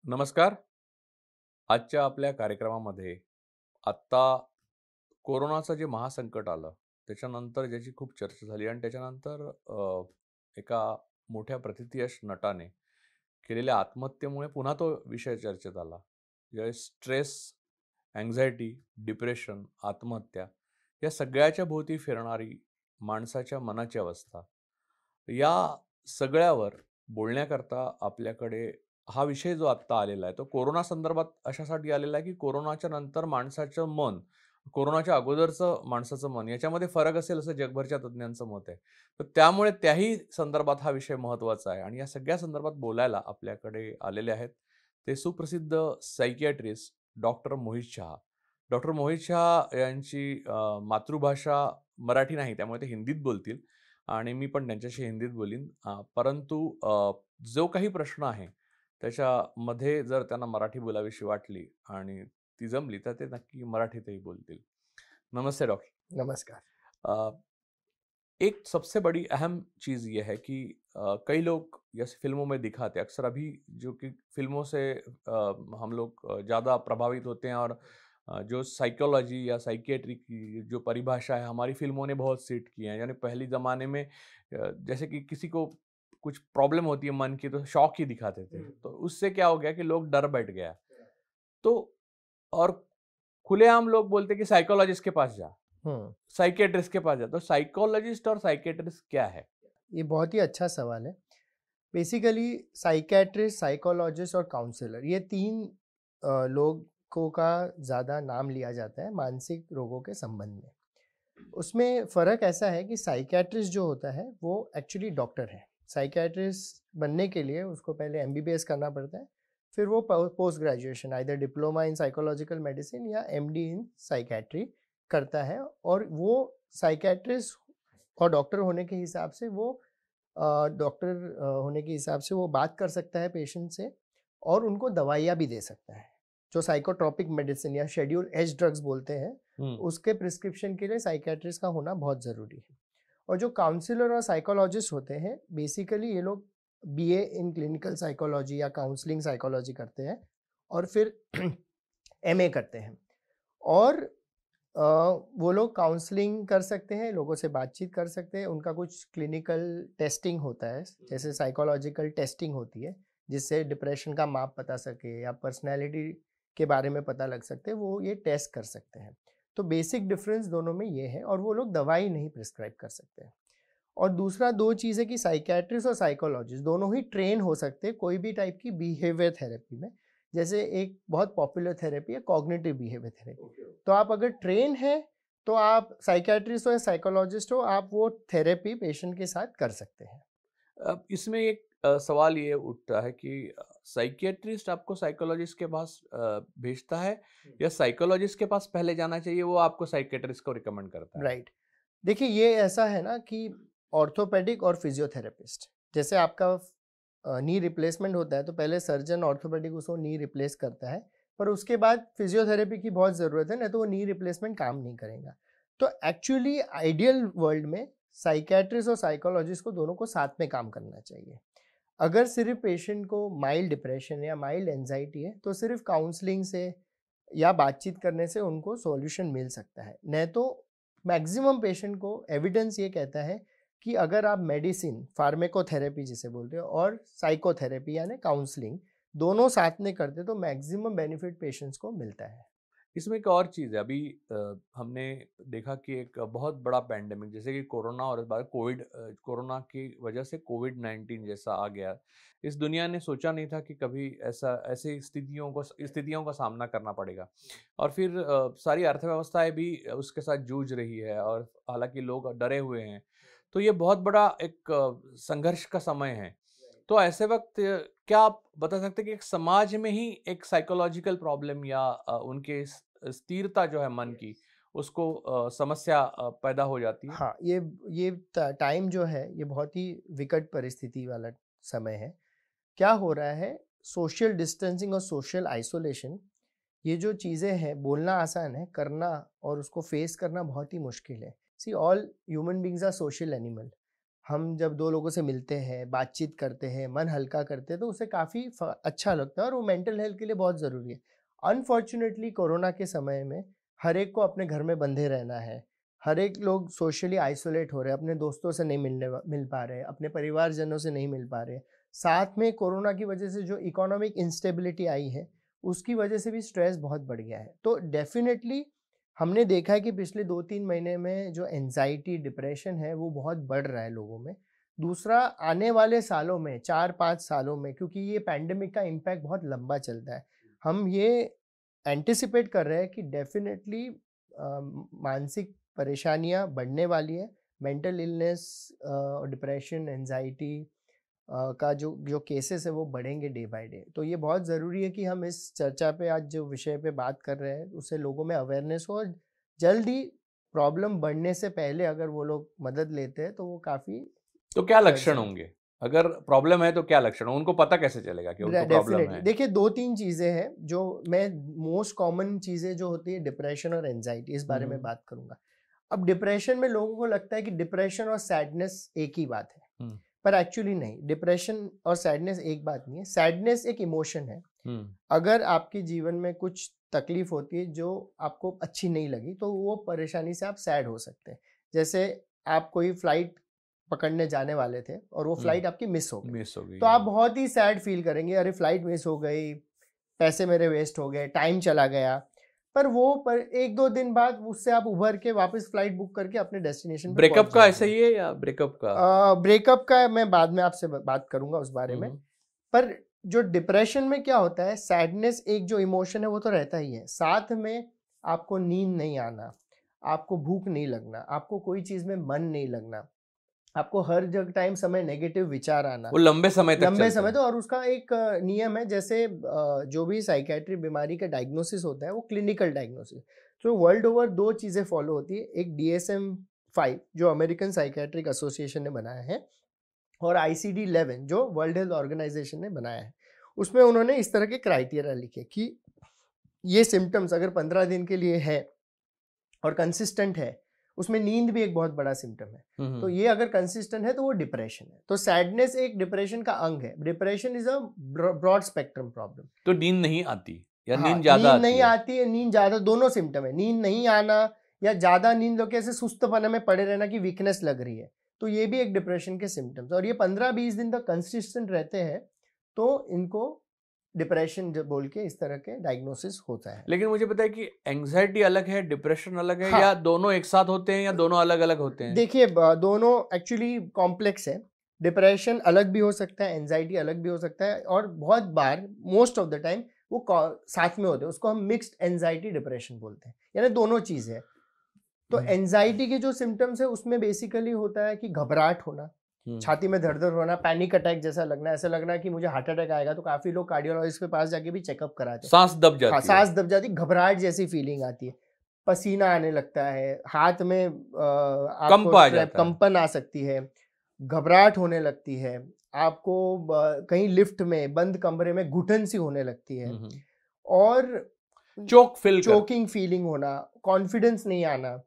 नमस्कार. आजच्या आपल्या कार्यक्रमामध्ये आत्ता कोरोनाचं जे महासंकट आलं, त्याच्यानंतर ज्याची खूप चर्चा झाली आणि त्याच्यानंतर एका मोठ्या प्रथितयश नटाने केलेल्या आत्महत्येमुळे पुन्हा तो विषय चर्चेत आला. ज्यावेळेस स्ट्रेस, अँक्झायटी, डिप्रेशन, आत्महत्या या सगळ्याच्या भोवती फिरणारी माणसाच्या मनाची अवस्था. या सगळ्यावर बोलण्याकरता आपल्याकडे हा विषय जो आत्ता आलेला आहे, तो कोरोना संदर्भात अशासाठी आलेला आहे, की कोरोनाच्या नंतर माणसाचं मन, कोरोनाच्या अगोदरचं माणसाचं मन याच्यामध्ये फरक असेल असं जगभरच्या तज्ञांचं मत आहे. तर त्यामुळे त्याही संदर्भात हा विषय महत्त्वाचा आहे आणि या सगळ्या संदर्भात बोलायला आपल्याकडे आलेले आहेत. ते सुप्रसिद्ध सायकियाट्रिस्ट डॉक्टर मोहित शहा. डॉक्टर मोहित शहा यांची मातृभाषा मराठी नाही, त्यामुळे ते हिंदीत बोलतील आणि मी पण त्यांच्याशी हिंदीत बोलीन. परंतु जो काही प्रश्न आहे, त्याच्यामध्ये जर त्यांना मराठी बोलावीशी वाटली आणि ती जमली, तर ते नक्की मराठीतही बोलतील. नमस्ते डॉक्टर. नमस्कार। अ, एक सबसे बड़ी अहम चीज़ ये है कि कई लोग जैसे फ़िल्मों में दिखाते हैं, अक्सर अभी जो कि फ़िल्मों से हम लोग ज़्यादा प्रभावित होते हैं और जो साइकोलॉजी या साइकियाट्री की जो परिभाषा है, हमारी फ़िल्मों ने बहुत सेट की है। यानी पहले ज़माने में जैसे कि किसी को कुछ प्रॉब्लम होती है मन की, तो शौक ही दिखाते थे। तो उससे क्या हो गया कि लोग डर बैठ गया। तो और खुलेआम लोग बोलते हैं कि साइकोलॉजिस्ट के पास जा, हुँ, साइकियाट्रिस्ट के पास जा। तो साइकोलॉजिस्ट और साइकियाट्रिस्ट क्या है? ये बहुत ही अच्छा सवाल है। बेसिकली साइकियाट्रिस्ट, साइकोलॉजिस्ट और काउंसलर ये 3 लोगों का ज़्यादा नाम लिया जाता है मानसिक रोगों के संबंध में। उसमें फ़र्क ऐसा है कि साइकियाट्रिस्ट जो होता है वो एक्चुअली डॉक्टर है। साइकियाट्रिस्ट बनने के लिए उसको पहले एमबीबीएस करना पड़ता है, फिर वो post graduation either diploma in psychological medicine या एमडी इन साइकियाट्री करता है और वो साइकियाट्रिस्ट और डॉक्टर होने के हिसाब से वो होने के हिसाब से वो बात कर सकता है पेशेंट से और उनको दवाइयाँ भी दे सकता है। जो साइकोट्रोपिक मेडिसिन या शेड्यूल एच ड्रग्स बोलते हैं, हुँ, उसके प्रिस्क्रिप्शन के लिए साइकियाट्रिस्ट का होना बहुत ज़रूरी है। और जो काउंसलर और साइकोलॉजिस्ट होते हैं, बेसिकली ये लोग बीए इन क्लिनिकल साइकोलॉजी या काउंसलिंग साइकोलॉजी करते हैं और फिर एमए करते हैं। और अ, वो लोग काउंसलिंग कर सकते हैं, लोगों से बातचीत कर सकते हैं, उनका कुछ क्लिनिकल टेस्टिंग होता है, जैसे साइकोलॉजिकल टेस्टिंग होती है, जिससे डिप्रेशन का माप बता सके या पर्सनैलिटी के बारे में पता लग सकते हैं, वो ये टेस्ट कर सकते हैं। तो बेसिक डिफरेंस दोनों में ये है और वो लोग दवाई नहीं प्रिस्क्राइब कर सकते हैं। और दूसरा 2 चीज़ है कि साइकियाट्रिस्ट और साइकोलॉजिस्ट दोनों ही ट्रेन हो सकते हैं कोई भी टाइप की बिहेवियर थेरेपी में। जैसे एक बहुत पॉपुलर थेरेपी है कॉग्निटिव बिहेवियर थेरेपी। तो आप अगर ट्रेन हैं, तो आप साइकियाट्रिस्ट हो या साइकोलॉजिस्ट हो, आप वो थेरेपी पेशेंट के साथ कर सकते हैं। अब इसमें एक सवाल ये उठता है कि साइकियाट्रिस्ट आपको साइकोलॉजिस्ट के पास भेजता है या साइकोलॉजिस्ट के पास पहले जाना चाहिए, वो आपको साइकियाट्रिस्ट को रिकमेंड करता है? राइट। देखिए ये ऐसा है ना कि ऑर्थोपेडिक और फिजियोथेरेपिस्ट, जैसे आपका नी रिप्लेसमेंट होता है तो पहले सर्जन ऑर्थोपेडिक उसको नी रिप्लेस करता है, पर उसके बाद फिजियोथेरेपी की बहुत ज़रूरत है, नहीं तो वो नी रिप्लेसमेंट काम नहीं करेगा। तो एक्चुअली आइडियल वर्ल्ड में साइकियाट्रिस्ट और साइकोलॉजिस्ट को दोनों को साथ में काम करना चाहिए। अगर सिर्फ पेशेंट को माइल्ड डिप्रेशन या माइल्ड एंजाइटी है, तो सिर्फ काउंसलिंग से या बातचीत करने से उनको सॉल्यूशन मिल सकता है। नहीं तो मैक्सिमम पेशेंट को एविडेंस ये कहता है कि अगर आप मेडिसिन, फार्माकोथेरेपी जिसे बोलते हैं और साइकोथेरेपी यानी काउंसलिंग दोनों साथ में करते तो मैक्सिमम बेनिफिट पेशेंट्स को मिलता है। इसमें एक और चीज़ है, अभी हमने देखा कि एक बहुत बड़ा पैंडेमिक जैसे कि कोरोना और इस बार कोरोना की वजह से कोविड-19 जैसा आ गया। इस दुनिया ने सोचा नहीं था कि कभी ऐसा ऐसी स्थितियों का सामना करना पड़ेगा और फिर सारी अर्थव्यवस्थाएँ भी उसके साथ जूझ रही है और हालाँकि लोग डरे हुए हैं। तो ये बहुत बड़ा एक संघर्ष का समय है। तो ऐसे वक़्त क्या आप बता सकते हैं कि एक समाज में ही एक साइकोलॉजिकल प्रॉब्लम या उनके स्थिरता जो है मन की, उसको समस्या पैदा हो जाती है? हाँ, ये टाइम जो है ये बहुत ही विकट परिस्थिति वाला समय है। क्या हो रहा है, सोशल डिस्टेंसिंग और सोशल आइसोलेशन, ये जो चीज़ें हैं बोलना आसान है, करना और उसको फेस करना बहुत ही मुश्किल है। See all human beings are social animal. हम जब दो लोगों से मिलते हैं, बातचीत करते हैं, मन हल्का करते हैं, तो उससे काफ़ी अच्छा लगता है और वो मेंटल हेल्थ के लिए बहुत ज़रूरी है। अनफॉर्चुनेटली कोरोना के समय में हर एक को अपने घर में बंधे रहना है। हर एक लोग सोशली आइसोलेट हो रहे हैं, अपने दोस्तों से नहीं मिल पा रहे हैं, अपने परिवारजनों से नहीं मिल पा रहे हैं। साथ में कोरोना की वजह से जो इकोनॉमिक इंस्टेबिलिटी आई है, उसकी वजह से भी स्ट्रेस बहुत बढ़ गया है। तो डेफ़िनेटली हमने देखा है कि पिछले 2-3 महीने में जो एंग्ज़ायटी, डिप्रेशन है, वो बहुत बढ़ रहा है लोगों में। दूसरा, आने वाले सालों में 4-5 सालों में, क्योंकि ये पैंडेमिक का इम्पैक्ट बहुत लंबा चलता है, हम ये एंटिसिपेट कर रहे हैं कि डेफ़िनेटली मानसिक परेशानियाँ बढ़ने वाली हैं। मेंटल इलनेस, डिप्रेशन, एंग्ज़ायटी का जो केसेस है वो बढ़ेंगे डे बाय डे। तो ये बहुत ज़रूरी है कि हम इस चर्चा पे, आज जो विषय पे बात कर रहे हैं, उससे लोगों में अवेयरनेस हो और जल्द ही प्रॉब्लम बढ़ने से पहले अगर वो लोग मदद लेते हैं तो वो काफ़ी तो क्या कर लक्षण सकते होंगे? अगर प्रॉब्लम है तो क्या लक्षण हो? उनको पता कैसे चलेगा कि उनको हैं। प्रॉब्लम डेफ़िनेटली है? देखिए 2-3 चीज़ें हैं जो मैं मोस्ट कॉमन चीज़ें जो होती है डिप्रेशन और एंग्ज़ायटी, इस बारे में हुँ, बात करूँगा। अब डिप्रेशन में लोगों को लगता है कि डिप्रेशन और सैडनेस एक ही बात है। हुँ, पर एक्चुअली नहीं, डिप्रेशन और सैडनेस एक बात नहीं है। सैडनेस एक इमोशन है। हुँ, अगर आपके जीवन में कुछ तकलीफ होती है जो आपको अच्छी नहीं लगी, तो वो परेशानी से आप सैड हो सकते हैं। जैसे आप कोई फ्लाइट पकड़ने जाने वाले थे और वो हुँ, फ्लाइट आपकी मिस हो गई, मिस हो गई, तो आप हाँ। बहुत ही सैड फील करेंगे, अरे फ्लाइट मिस हो गई, पैसे मेरे वेस्ट हो गए, टाइम चला गया। पर 1-2 दिन बाद उससे आप उभर के वापस फ्लाइट बुक करके अपने डेस्टिनेशन पे ब्रेकअप पहुंच का जाते ऐसा हैं। ही है या ब्रेकअप का? ब्रेकअप का मैं बाद में आपसे बात करूंगा उस बारे हुँ, में। हुँ, पर जो डिप्रेशन में क्या होता है, सैडनेस एक जो इमोशन है वो तो रहता ही है, साथ में आपको नींद नहीं आना, आपको भूख नहीं लगना, आपको कोई चीज़ में मन नहीं लगना, आपको हर जगह टाइम समय नेगेटिव विचार आना, वो लंबे समय तक लंबे चलते समय हैं। तो। और उसका एक नियम है, जैसे जो भी साइकेट्री बीमारी का डायग्नोसिस होता है वो क्लिनिकल डायग्नोसिस, तो वर्ल्ड ओवर 2 चीज़ें फॉलो होती है। एक DSM-5 जो अमेरिकन साइकेट्रिक एसोसिएशन ने बनाया है, और ICD-11 जो वर्ल्ड हेल्थ ऑर्गेनाइजेशन ने बनाया है। उसमें उन्होंने इस तरह के क्राइटेरिया लिखे कि ये सिम्पटम्स अगर 15 दिन के लिए है और कंसिस्टेंट है, उसमें नींद भी एक बहुत बड़ा सिम्पटम है, हुँ, तो हुँ। ये अगर कंसिस्टेंट है तो वो डिप्रेशन है। तो सैडनेस एक डिप्रेशन का अंग है। Depression is a broad spectrum problem. तो नींद नहीं आती या हाँ, नींद ज़्यादा नींद आती नहीं है? आती है, नींद ज़्यादा, दोनों सिम्पटम है। नींद नहीं आना या ज़्यादा नींद लो, कैसे सुस्तपने में पड़े रहना कि वीकनेस लग रही है, तो ये भी एक डिप्रेशन के सिम्पटम्स। और ये 15-20 दिन तक कंसिस्टेंट रहते हैं, तो इनको डिप्रेशन जो बोल के इस तरह के डायग्नोसिस होता है। लेकिन मुझे पता है कि एंग्ज़ायटी अलग है, डिप्रेशन अलग है, हाँ, या दोनों एक साथ होते हैं या दोनों अलग-अलग होते हैं? देखिए दोनों एक्चुअली कॉम्प्लेक्स है। डिप्रेशन अलग भी हो सकता है, एंजाइटी अलग भी हो सकता है, और बहुत बार, मोस्ट ऑफ द टाइम, वो साथ में होते हैं। उसको हम मिक्स्ड एंजाइटी डिप्रेशन बोलते हैं, यानी दोनों चीज़ है। तो हुँ, एंजाइटी के जो सिम्टम्स है उसमें बेसिकली होता है कि घबराहट होना, हुँ। छाती में दर्द होना, पैनिक अटैक जैसा लगना, ऐसा लगना कि मुझे हार्ट अटैक आएगा। तो काफ़ी लोग कार्डियोलॉजिस्ट के पास जाके भी चेकअप कराते हैं। साँस दब हाँ, जाती है। सांस दब जाती, घबराहट जैसी फीलिंग आती है, पसीना आने लगता है, हाथ में आपको कंप आ ट्रैप जाता है। कंपन आ सकती है, घबराहट होने लगती है, आपको कहीं लिफ्ट में बंद कमरे में घुटन सी होने लगती है, हुँ, हुँ। और चोक फ़ील कर चोकिंग फीलिंग होना, कॉन्फिडेंस नहीं आना।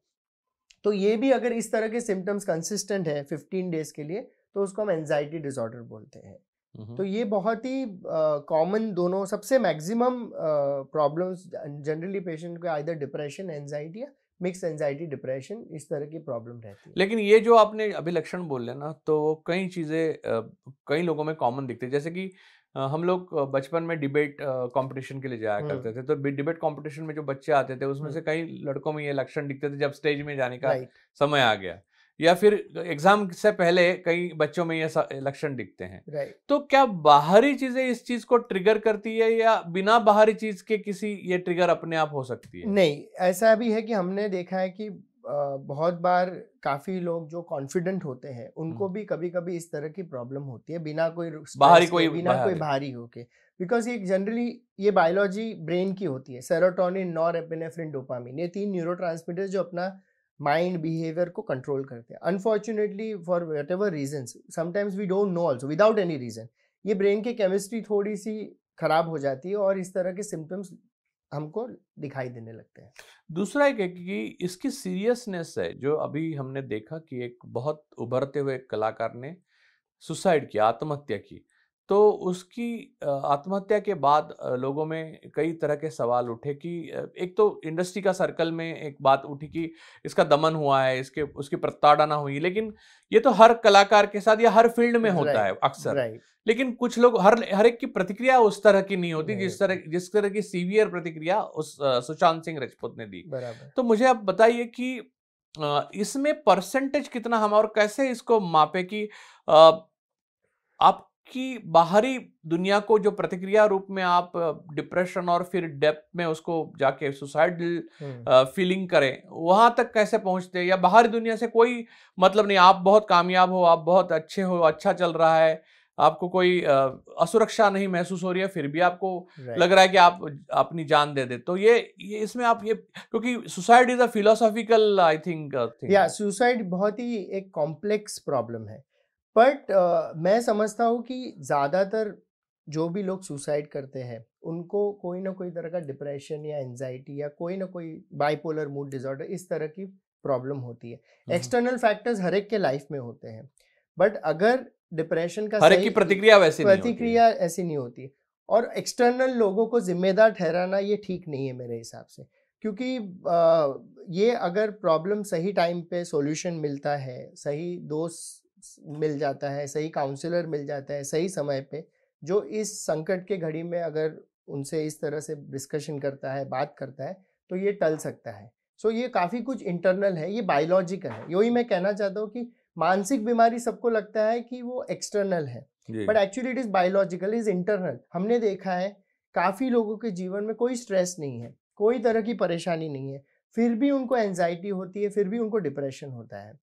तो ये भी अगर इस तरह के सिम्टम्स कंसिस्टेंट है 15 डेज के लिए, तो उसको हम एंजाइटी डिसऑर्डर बोलते हैं। हुँ, तो हुँ। ये बहुत ही कॉमन, दोनों सबसे मैक्सिमम प्रॉब्लम्स जनरली पेशेंट को आइदर डिप्रेशन, एंजाइटी, या मिक्स एंजाइटी डिप्रेशन, इस तरह की प्रॉब्लम रहती है। लेकिन ये जो आपने अभी लक्षण बोले ना, तो कई चीज़ें कई लोगों में कॉमन दिखती है। जैसे कि हम लोग बचपन में डिबेट कॉम्पिटिशन के लिए जाया करते हम्म। थे, तो डिबेट कॉम्पिटिशन में जो बच्चे आते थे, उसमें से कई लड़कों में ये लक्षण दिखते थे जब स्टेज में जाने का राइट। समय आ गया, या फिर एग्ज़ाम से पहले कई बच्चों में ये लक्षण दिखते हैं। राइट। तो क्या बाहरी चीज़ें इस चीज़ को ट्रिगर करती है, या बिना बाहरी चीज़ के किसी ये ट्रिगर अपने आप हो सकती है? नहीं, ऐसा भी है कि हमने देखा है कि बहुत बार काफ़ी लोग जो कॉन्फिडेंट होते हैं, हुँ। उनको भी कभी-कभी इस तरह की प्रॉब्लम होती है, बिना कोई बाहरी स्ट्रेस के, कोई बिना कोई बाहर भारी होके। बिकॉज़ ये जनरली ये बायोलॉजी ब्रेन की होती है, सेरोटोनिन, नॉरएपिनेफ्रिन, डोपामाइन, ये 3 न्यूरोट्रांसमीटर्स जो अपना माइंड, बिहेवियर को कंट्रोल करते हैं। Unfortunately for whatever reasons, sometimes we don't know also, without any reason, ये ब्रेन की केमिस्ट्री थोड़ी-सी खराब हो जाती है और इस तरह के सिम्पटम्स हमको दिखाई देने लगते हैं। दूसरा एक है कि इसकी सीरियसनेस है, जो अभी हमने देखा कि एक बहुत उभरते हुए कलाकार ने सुसाइड किया, आत्महत्या की। तो उसकी आत्महत्या के बाद लोगों में कई तरह के सवाल उठे कि एक तो इंडस्ट्री का सर्कल में एक बात उठी कि इसका दमन हुआ है, इसके उसकी प्रताड़ना हुई। लेकिन ये तो हर कलाकार के साथ या हर फील्ड में होता है राइट, अक्सर। राइट। लेकिन कुछ लोग हर एक की प्रतिक्रिया उस तरह की नहीं होती नहीं होती, जिस तरह की सीवियर प्रतिक्रिया उस सुशांत सिंह राजपूत ने दी। बराबर। तो मुझे आप बताइए कि इसमें परसेंटेज कितना हम और कैसे इसको मापे कि अ, आपकी बाहरी दुनिया को जो प्रतिक्रिया रूप में आप डिप्रेशन और फिर डेप्थ में उसको जाके सुसाइडल हुँ। फीलिंग करें, वहां तक कैसे पहुंचते हैं? या बाहरी दुनिया से कोई मतलब नहीं, आप बहुत कामयाब हो, आप बहुत अच्छे हो, अच्छा चल रहा है, आपको कोई असुरक्षा नहीं महसूस हो रही है, फिर भी आपको लग राइट। रहा है कि आप अपनी जान दे दे, तो ये इसमें आप ये, क्योंकि suicide is a philosophical I think thing. या सुसाइड बहुत ही एक कॉम्प्लेक्स प्रॉब्लम है। बट मैं समझता हूँ कि ज़्यादातर जो भी लोग सुसाइड करते हैं, उनको कोई ना कोई तरह का डिप्रेशन या एंजाइटी या कोई ना कोई बाइपोलर मूड डिसऑर्डर इस तरह की प्रॉब्लम होती है। एक्सटर्नल फैक्टर्स हर एक के लाइफ में होते हैं। बट अगर डिप्रेशन का हर एक की सही प्रतिक्रिया वैसी नहीं होती है। प्रतिक्रिया ऐसी नहीं होती और एक्सटर्नल लोगों को ज़िम्मेदार ठहराना ये ठीक नहीं है मेरे हिसाब से। क्योंकि ये अगर प्रॉब्लम सही टाइम पे सॉल्यूशन मिलता है, सही दोस्त मिल जाता है, सही काउंसलर मिल जाता है, सही समय पे, जो इस संकट के घड़ी में अगर उनसे इस तरह से डिस्कशन करता है, बात करता है, तो ये टल सकता है। सो ये काफ़ी कुछ इंटरनल है, ये बायोलॉजिकल है। यही मैं कहना चाहता हूँ कि मानसिक बीमारी सबको लगता है कि वो एक्सटर्नल है, जी। But actually it is biological, is internal. हमने देखा है काफ़ी लोगों के जीवन में कोई स्ट्रेस नहीं है, कोई तरह की परेशानी नहीं है, फिर भी उनको एंग्ज़ायटी होती है, फिर भी उनको डिप्रेशन होता है।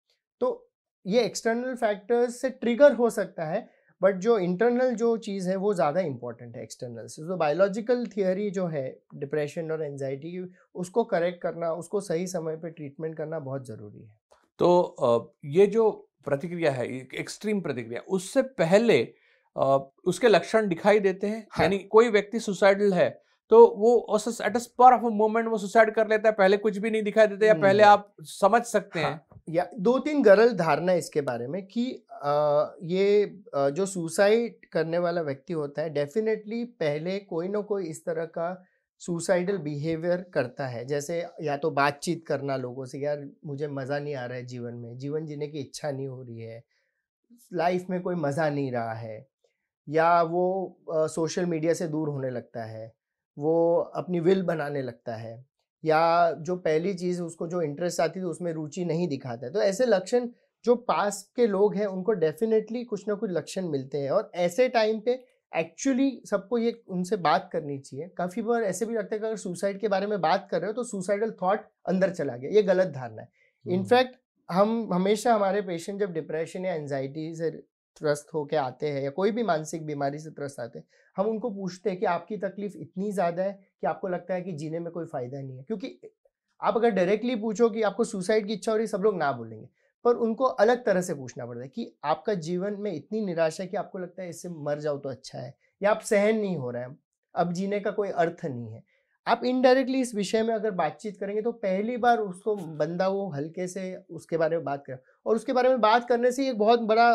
तो ये एक्सटर्नल फैक्टर्स से ट्रिगर हो सकता है, बट जो इंटरनल जो चीज़ है वो ज़्यादा इम्पोर्टेंट है एक्सटर्नल से। तो बायोलॉजिकल थियरी जो है डिप्रेशन और एंग्ज़ायटी की, उसको करेक्ट करना, उसको सही समय पे ट्रीटमेंट करना बहुत ज़रूरी है। तो ये जो प्रतिक्रिया है, एक एक्सट्रीम प्रतिक्रिया, उससे पहले उसके लक्षण दिखाई देते हैं? हाँ। यानी कोई व्यक्ति सुसाइडल है, तो वो उस at a spur of a moment वो सुसाइड कर लेता है, पहले कुछ भी नहीं दिखाई देता, या पहले नहीं। आप समझ सकते हैं? हाँ, या 2-3 गलत धारणा इसके बारे में कि जो सुसाइड करने वाला व्यक्ति होता है डेफ़िनेटली पहले कोई न कोई इस तरह का सुसाइडल बिहेवियर करता है। जैसे या तो बातचीत करना लोगों से, यार मुझे मज़ा नहीं आ रहा है जीवन में, जीवन जीने की इच्छा नहीं हो रही है, लाइफ़ में कोई मज़ा नहीं रहा है। या वो सोशल मीडिया से दूर होने लगता है, वो अपनी विल बनाने लगता है, या जो पहली चीज़ उसको जो इंटरेस्ट आती थी उसमें रुचि नहीं दिखाता है। तो ऐसे लक्षण जो पास के लोग हैं उनको डेफ़िनेटली कुछ ना कुछ लक्षण मिलते हैं और ऐसे टाइम पे एक्चुअली सबको ये उनसे बात करनी चाहिए। काफ़ी बार ऐसे भी लगता है कि अगर सुसाइड के बारे में बात कर रहे हो तो सुसाइडल थॉट अंदर चला गया, ये गलत धारणा है। हुँ। इनफैक्ट हम हमेशा हमारे पेशेंट जब डिप्रेशन या एंग्ज़ायटी से त्रस्त होके आते हैं या कोई भी मानसिक बीमारी से त्रस्त आते हैं, हम उनको पूछते हैं कि आपकी तकलीफ़ इतनी ज़्यादा है कि आपको लगता है कि जीने में कोई फ़ायदा नहीं है। क्योंकि आप अगर डायरेक्टली पूछो कि आपको सुसाइड की इच्छा हो रही है, सब लोग ना बोलेंगे। पर उनको अलग तरह से पूछना पड़ता है कि आपका जीवन में इतनी निराशा है कि आपको लगता है इससे मर जाओ तो अच्छा है, या आप सहन नहीं हो रहा है, अब जीने का कोई अर्थ नहीं है। आप इनडायरेक्टली इस विषय में अगर बातचीत करेंगे तो पहली बार उसको बंदा वो हल्के से उसके बारे में बात करे और उसके बारे में बात करने से एक बहुत बड़ा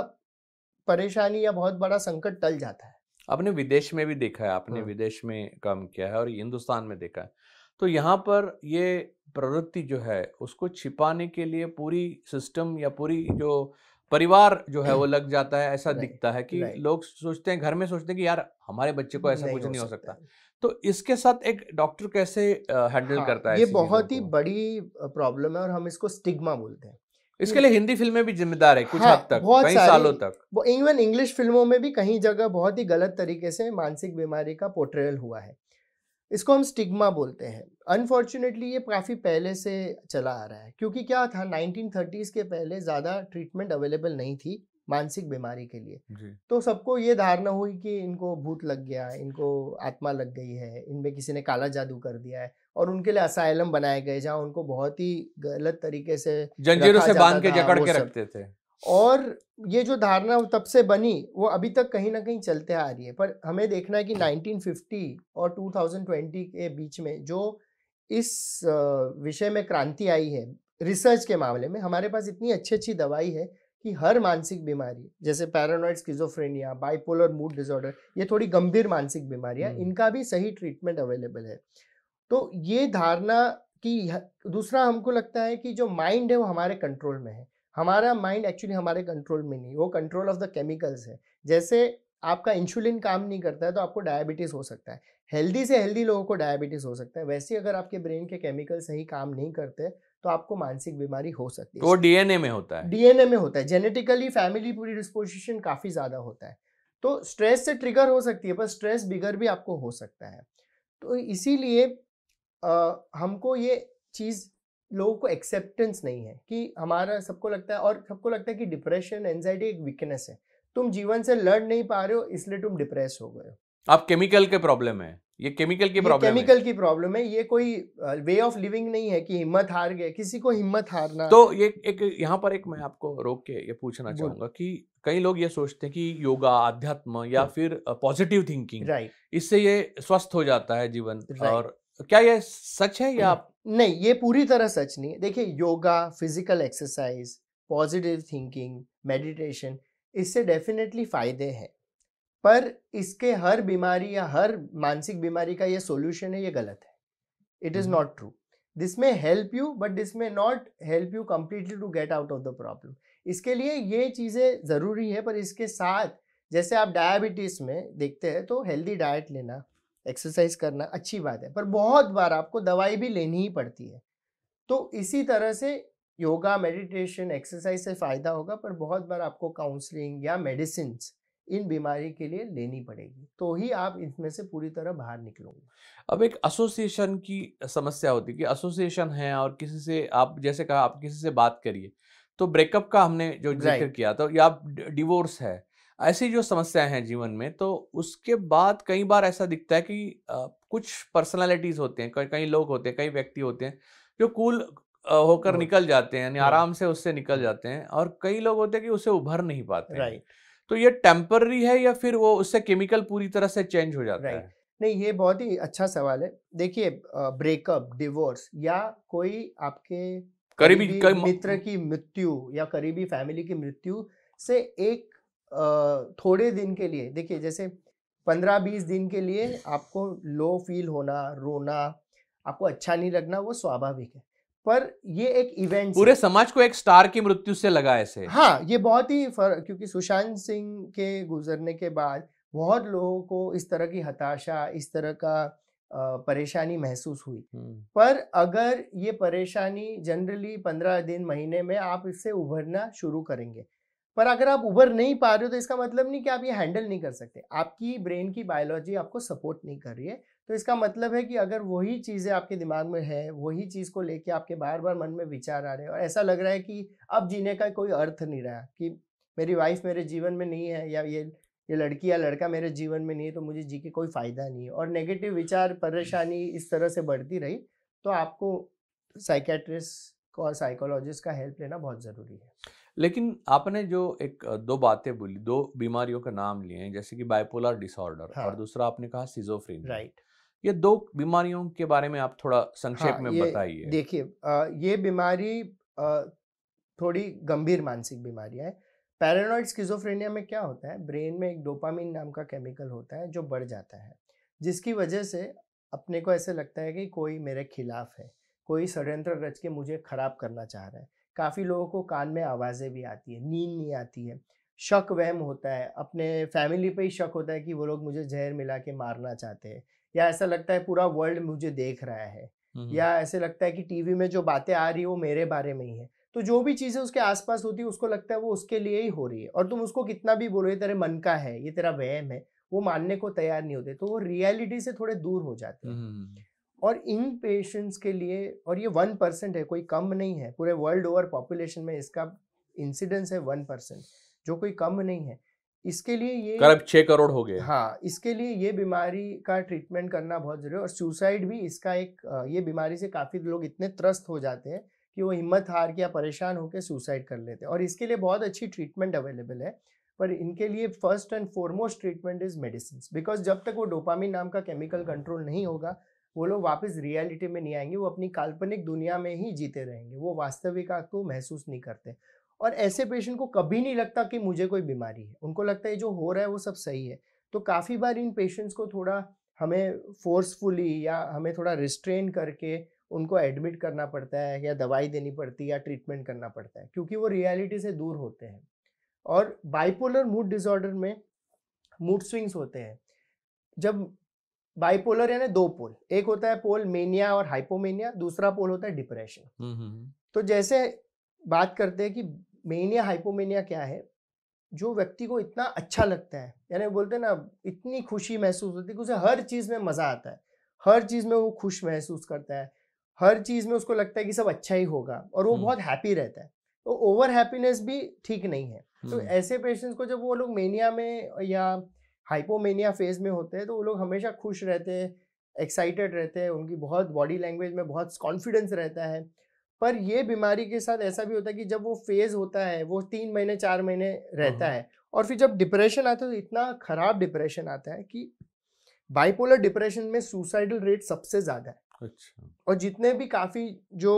परेशानी या बहुत बड़ा संकट टल जाता है। आपने विदेश में भी देखा है, आपने हुँ। विदेश में काम किया है और हिंदुस्तान में देखा है। तो यहाँ पर ये प्रवृत्ति जो है, उसको छिपाने के लिए पूरी सिस्टम या पूरी जो परिवार जो है वो लग जाता है, ऐसा राइट, दिखता है कि राइट। लोग सोचते हैं, घर में सोचते हैं कि यार हमारे बच्चे को ऐसा नहीं कुछ हो नहीं हो सकता सकता। है। तो इसके साथ एक डॉक्टर कैसे हैंडल हाँ, करता है ये ऐसी चीज़ों बहुत ही को? बड़ी प्रॉब्लम है और हम इसको स्टिग्मा बोलते हैं कि इसके लिए हिंदी फ़िल्में भी ज़िम्मेदार है कुछ हद हाँ, तक, बहुत कई सारी सालों तक। वो इवन इंग्लिश फ़िल्मों में भी कहीं जगह बहुत ही गलत तरीके से मानसिक बीमारी का पोर्ट्रेयल हुआ है। इसको हम स्टिग्मा बोलते हैं। अनफॉर्च्यूनेटली ये काफ़ी पहले से चला आ रहा है क्योंकि क्या था 1930s के पहले ज़्यादा ट्रीटमेंट अवेलेबल नहीं थी मानसिक बीमारी के लिए। जी। तो सबको ये धारणा हुई कि इनको भूत लग गया, इनको आत्मा लग गई है, इनमें किसी ने काला जादू कर दिया है और उनके लिए असाइलम बनाए गए जहाँ उनको बहुत ही गलत तरीके से जंजीरों रखा से जाता बाँध के था जकड़ वो के सब। रखते थे। और ये जो धारणा तब से बनी वो अभी तक कहीं ना कहीं चलते आ रही है, पर हमें देखना है कि 1950 और 2020 के बीच में जो इस विषय में क्रांति आई है रिसर्च के मामले में, हमारे पास इतनी अच्छी अच्छी दवाई है कि हर मानसिक बीमारी जैसे paranoid schizophrenia, bipolar mood disorder, ये थोड़ी गंभीर मानसिक बीमारियां, इनका भी सही ट्रीटमेंट अवेलेबल है। तो ये धारणा कि दूसरा हमको लगता है कि जो माइंड है वो हमारे कंट्रोल में है। हमारा माइंड एक्चुअली हमारे कंट्रोल में नहीं, वो कंट्रोल ऑफ द केमिकल्स है। जैसे आपका इंसुलिन काम नहीं करता है तो आपको डायबिटीज़ हो सकता है। हेल्दी से हेल्दी लोगों को डायबिटीज़ हो सकता है। वैसे ही अगर आपके ब्रेन के केमिकल सही काम नहीं करते तो आपको मानसिक बीमारी हो सकती है। वो डीएनए में होता है। डीएनए में होता है, जेनेटिकली फैमिली प्रीडिस्पोजिशन काफ़ी ज़्यादा होता है। तो स्ट्रेस से ट्रिगर हो सकती है, पर स्ट्रेस बिगर भी आपको हो सकता है। तो इसीलिए हमको ये चीज़, लोगों को एक्सेप्टेंस नहीं है कि हमारा, सबको लगता है और सबको लगता है कि डिप्रेशन एंजाइटी एक वीकनेस है। तुम जीवन से लड़ नहीं पा रहे हो इसलिए तुम डिप्रेस हो गए हो। आप केमिकल के प्रॉब्लम है, ये केमिकल की ये प्रॉब्लम है। केमिकल की प्रॉब्लम है, ये कोई वे ऑफ लिविंग नहीं है कि हिम्मत हार गए, किसी को हिम्मत हारना। तो ये एक यहाँ पर एक मैं आपको रोक के ये पूछना बोल चाहूंगा कि कई लोग ये सोचते हैं कि योगा, अध्यात्म या फिर पॉजिटिव थिंकिंग, राइट इससे ये स्वस्थ हो जाता है जीवन, राइट और क्या ये सच है या आप? नहीं, ये पूरी तरह सच नहीं है। देखिए, yoga, physical exercise, positive thinking, meditation, इससे डेफिनेटली फायदे हैं, पर इसके हर बीमारी या हर मानसिक बीमारी का ये सॉल्यूशन है, ये गलत है। It is not true. This may help you but this may not help you completely to get out of the problem. इसके लिए ये चीज़ें ज़रूरी है, पर इसके साथ जैसे आप डायबिटीज़ में देखते हैं तो हेल्दी डाइट लेना, एक्सरसाइज करना अच्छी बात है, पर बहुत बार आपको दवाई भी लेनी ही पड़ती है। तो इसी तरह से योगा, मेडिटेशन, एक्सरसाइज से फ़ायदा होगा, पर बहुत बार आपको काउंसलिंग या मेडिसिन इन बीमारी के लिए लेनी पड़ेगी, तो ही आप इसमें से पूरी तरह बाहर निकलोगे। अब एक एसोसिएशन की समस्या होती है कि एसोसिएशन है और किसी से, आप जैसे कहा आप किसी से बात करिए तो ब्रेकअप का हमने जो जिक्र राइट किया, तो या डिवोर्स है, ऐसी जो समस्याएं हैं जीवन में, तो उसके बाद कई बार ऐसा दिखता है कि कुछ पर्सनालिटीज होते हैं, कई लोग होते हैं, कई व्यक्ति होते हैं जो कूल होकर गुड। निकल जाते हैं, यानी आराम से उससे निकल जाते हैं, और कई लोग होते हैं कि उससे उभर नहीं पाते हैं। राइट तो ये टेम्पररी है या फिर वो उससे केमिकल पूरी तरह से चेंज हो जाता राइट है? नहीं, ये बहुत ही अच्छा सवाल है। देखिए, ब्रेकअप, डिवोर्स या कोई आपके करीबी करीबी कई मित्र की मृत्यु या करीबी फैमिली की मृत्यु से एक थोड़े दिन के लिए, देखिए जैसे 15-20 दिन के लिए आपको लो फील होना, रोना, आपको अच्छा नहीं लगना, वो स्वाभाविक है, पर ये एक इवेंट पूरे है। समाज को एक स्टार की मृत्यु से लगा ऐसे। हाँ, ये बहुत ही क्योंकि सुशांत सिंह के गुजरने के बाद बहुत लोगों को इस तरह की हताशा, इस तरह का परेशानी महसूस हुई। पर अगर ये परेशानी जनरली 15 दिन, महीने में आप इससे उभरना शुरू करेंगे। पर अगर आप उभर नहीं पा रहे हो तो इसका मतलब नहीं कि आप ये हैंडल नहीं कर सकते। आपकी ब्रेन की बायोलॉजी आपको सपोर्ट नहीं कर रही है। तो इसका मतलब है कि अगर वही चीज़ें आपके दिमाग में है, वही चीज़ को लेके आपके बार-बार मन में विचार आ रहे हैं और ऐसा लग रहा है कि अब जीने का कोई अर्थ नहीं रहा, कि मेरी वाइफ़ मेरे जीवन में नहीं है या ये लड़की या लड़का मेरे जीवन में नहीं है, तो मुझे जी के कोई फ़ायदा नहीं है, और नेगेटिव विचार, परेशानी इस तरह से बढ़ती रही, तो आपको साइकियाट्रिस्ट और साइकोलॉजिस्ट का हेल्प लेना बहुत ज़रूरी है। लेकिन आपने जो एक 2 बातें बोली, 2 बीमारियों का नाम लिए हैं, जैसे कि बाइपोलर डिसऑर्डर और हाँ, दूसरा आपने कहा सिज़ोफ्रेनिया। राइट। ये 2 बीमारियों के बारे में आप थोड़ा संक्षेप हाँ, में ये बताइए। देखिए, ये बीमारी थोड़ी गंभीर मानसिक बीमारियाँ हैं। पैरानॉइड स्किज़ोफ्रेनिया में क्या होता है, ब्रेन में एक डोपामाइन नाम का केमिकल होता है जो बढ़ जाता है, जिसकी वजह से अपने को ऐसे लगता है कि कोई मेरे खिलाफ है, कोई षड्यंत्र रच के मुझे खराब करना चाह रहा है। काफ़ी लोगों को कान में आवाज़ें भी आती हैं, नींद नहीं आती है, शक-वहम होता है, अपने फैमिली पे ही शक होता है कि वो लोग मुझे ज़हर मिला के मारना चाहते हैं, या ऐसा लगता है पूरा वर्ल्ड मुझे देख रहा है, हुँ। या ऐसे लगता है कि टीवी में जो बातें आ रही है वो मेरे बारे में ही है। तो जो भी चीज़ें उसके आस-पास होती है उसको लगता है वो उसके लिए ही हो रही है, और तुम उसको कितना भी बोलो ये तेरे मन का है, ये तेरा वहम है, वो मानने को तैयार नहीं होते। तो वो रियलिटी से थोड़े दूर हो जाते हुँ, हैं। हुँ, हुँ। और इन पेशेंट्स के लिए, और ये 1% है, कोई कम नहीं है, पूरे वर्ल्ड ओवर पॉपुलेशन में इसका इंसिडेंस है 1%, जो कोई कम नहीं है। इसके लिए ये, करीब 6 करोड़ हो गए। हाँ, इसके लिए ये बीमारी का ट्रीटमेंट करना बहुत ज़रूरी है, और सुसाइड भी इसका एक ये बीमारी से काफ़ी लोग इतने त्रस्त हो जाते हैं कि वो हिम्मत हार के या परेशान होकर सुसाइड कर लेते हैं, और इसके लिए बहुत अच्छी ट्रीटमेंट अवेलेबल है। पर इनके लिए first and foremost treatment is medicine, because जब तक वो डोपामिन नाम का केमिकल कंट्रोल नहीं होगा, वो लोग वापस रियलिटी में नहीं आएंगे, वो अपनी काल्पनिक दुनिया में ही जीते रहेंगे, वो वास्तविकता को महसूस नहीं करते। और ऐसे पेशेंट को कभी नहीं लगता कि मुझे कोई बीमारी है, उनको लगता है जो हो रहा है वो सब सही है। तो काफ़ी बार इन पेशेंट्स को थोड़ा हमें फोर्सफुली या हमें थोड़ा रिस्ट्रेन करके उनको एडमिट करना पड़ता है, या दवाई देनी पड़ती है, या ट्रीटमेंट करना पड़ता है, क्योंकि वो रियलिटी से दूर होते हैं। और बाइपोलर मूड डिसऑर्डर में मूड स्विंग्स होते हैं। जब बाइपोलर यानी दो पोल, एक होता है पोल मेनिया और हाइपोमेनिया, दूसरा पोल होता है डिप्रेशन। तो जैसे बात करते हैं कि मेनिया हाइपोमेनिया क्या है, जो व्यक्ति को इतना अच्छा लगता है, यानी बोलते हैं ना, इतनी खुशी महसूस होती है कि उसे हर चीज में मजा आता है, हर चीज में वो खुश महसूस करता है, हर चीज में उसको लगता है कि सब अच्छा ही होगा, और वो बहुत हैप्पी रहता है। तो ओवर हैप्पीनेस भी ठीक नहीं है। तो ऐसे पेशेंट्स को जब वो लोग मेनिया में या हाइपोमेनिया फेज में होते हैं, तो वो लोग हमेशा खुश रहते हैं, एक्साइटेड रहते हैं, उनकी बहुत बॉडी लैंग्वेज में बहुत कॉन्फिडेंस रहता है। पर ये बीमारी के साथ ऐसा भी होता है कि जब वो फेज होता है, वो 3 महीने 4 महीने रहता है, और फिर जब डिप्रेशन आता है तो इतना खराब डिप्रेशन आता है कि बाइपोलर डिप्रेशन में सुसाइडल रेट सबसे ज्यादा है। अच्छा। और जितने भी काफी जो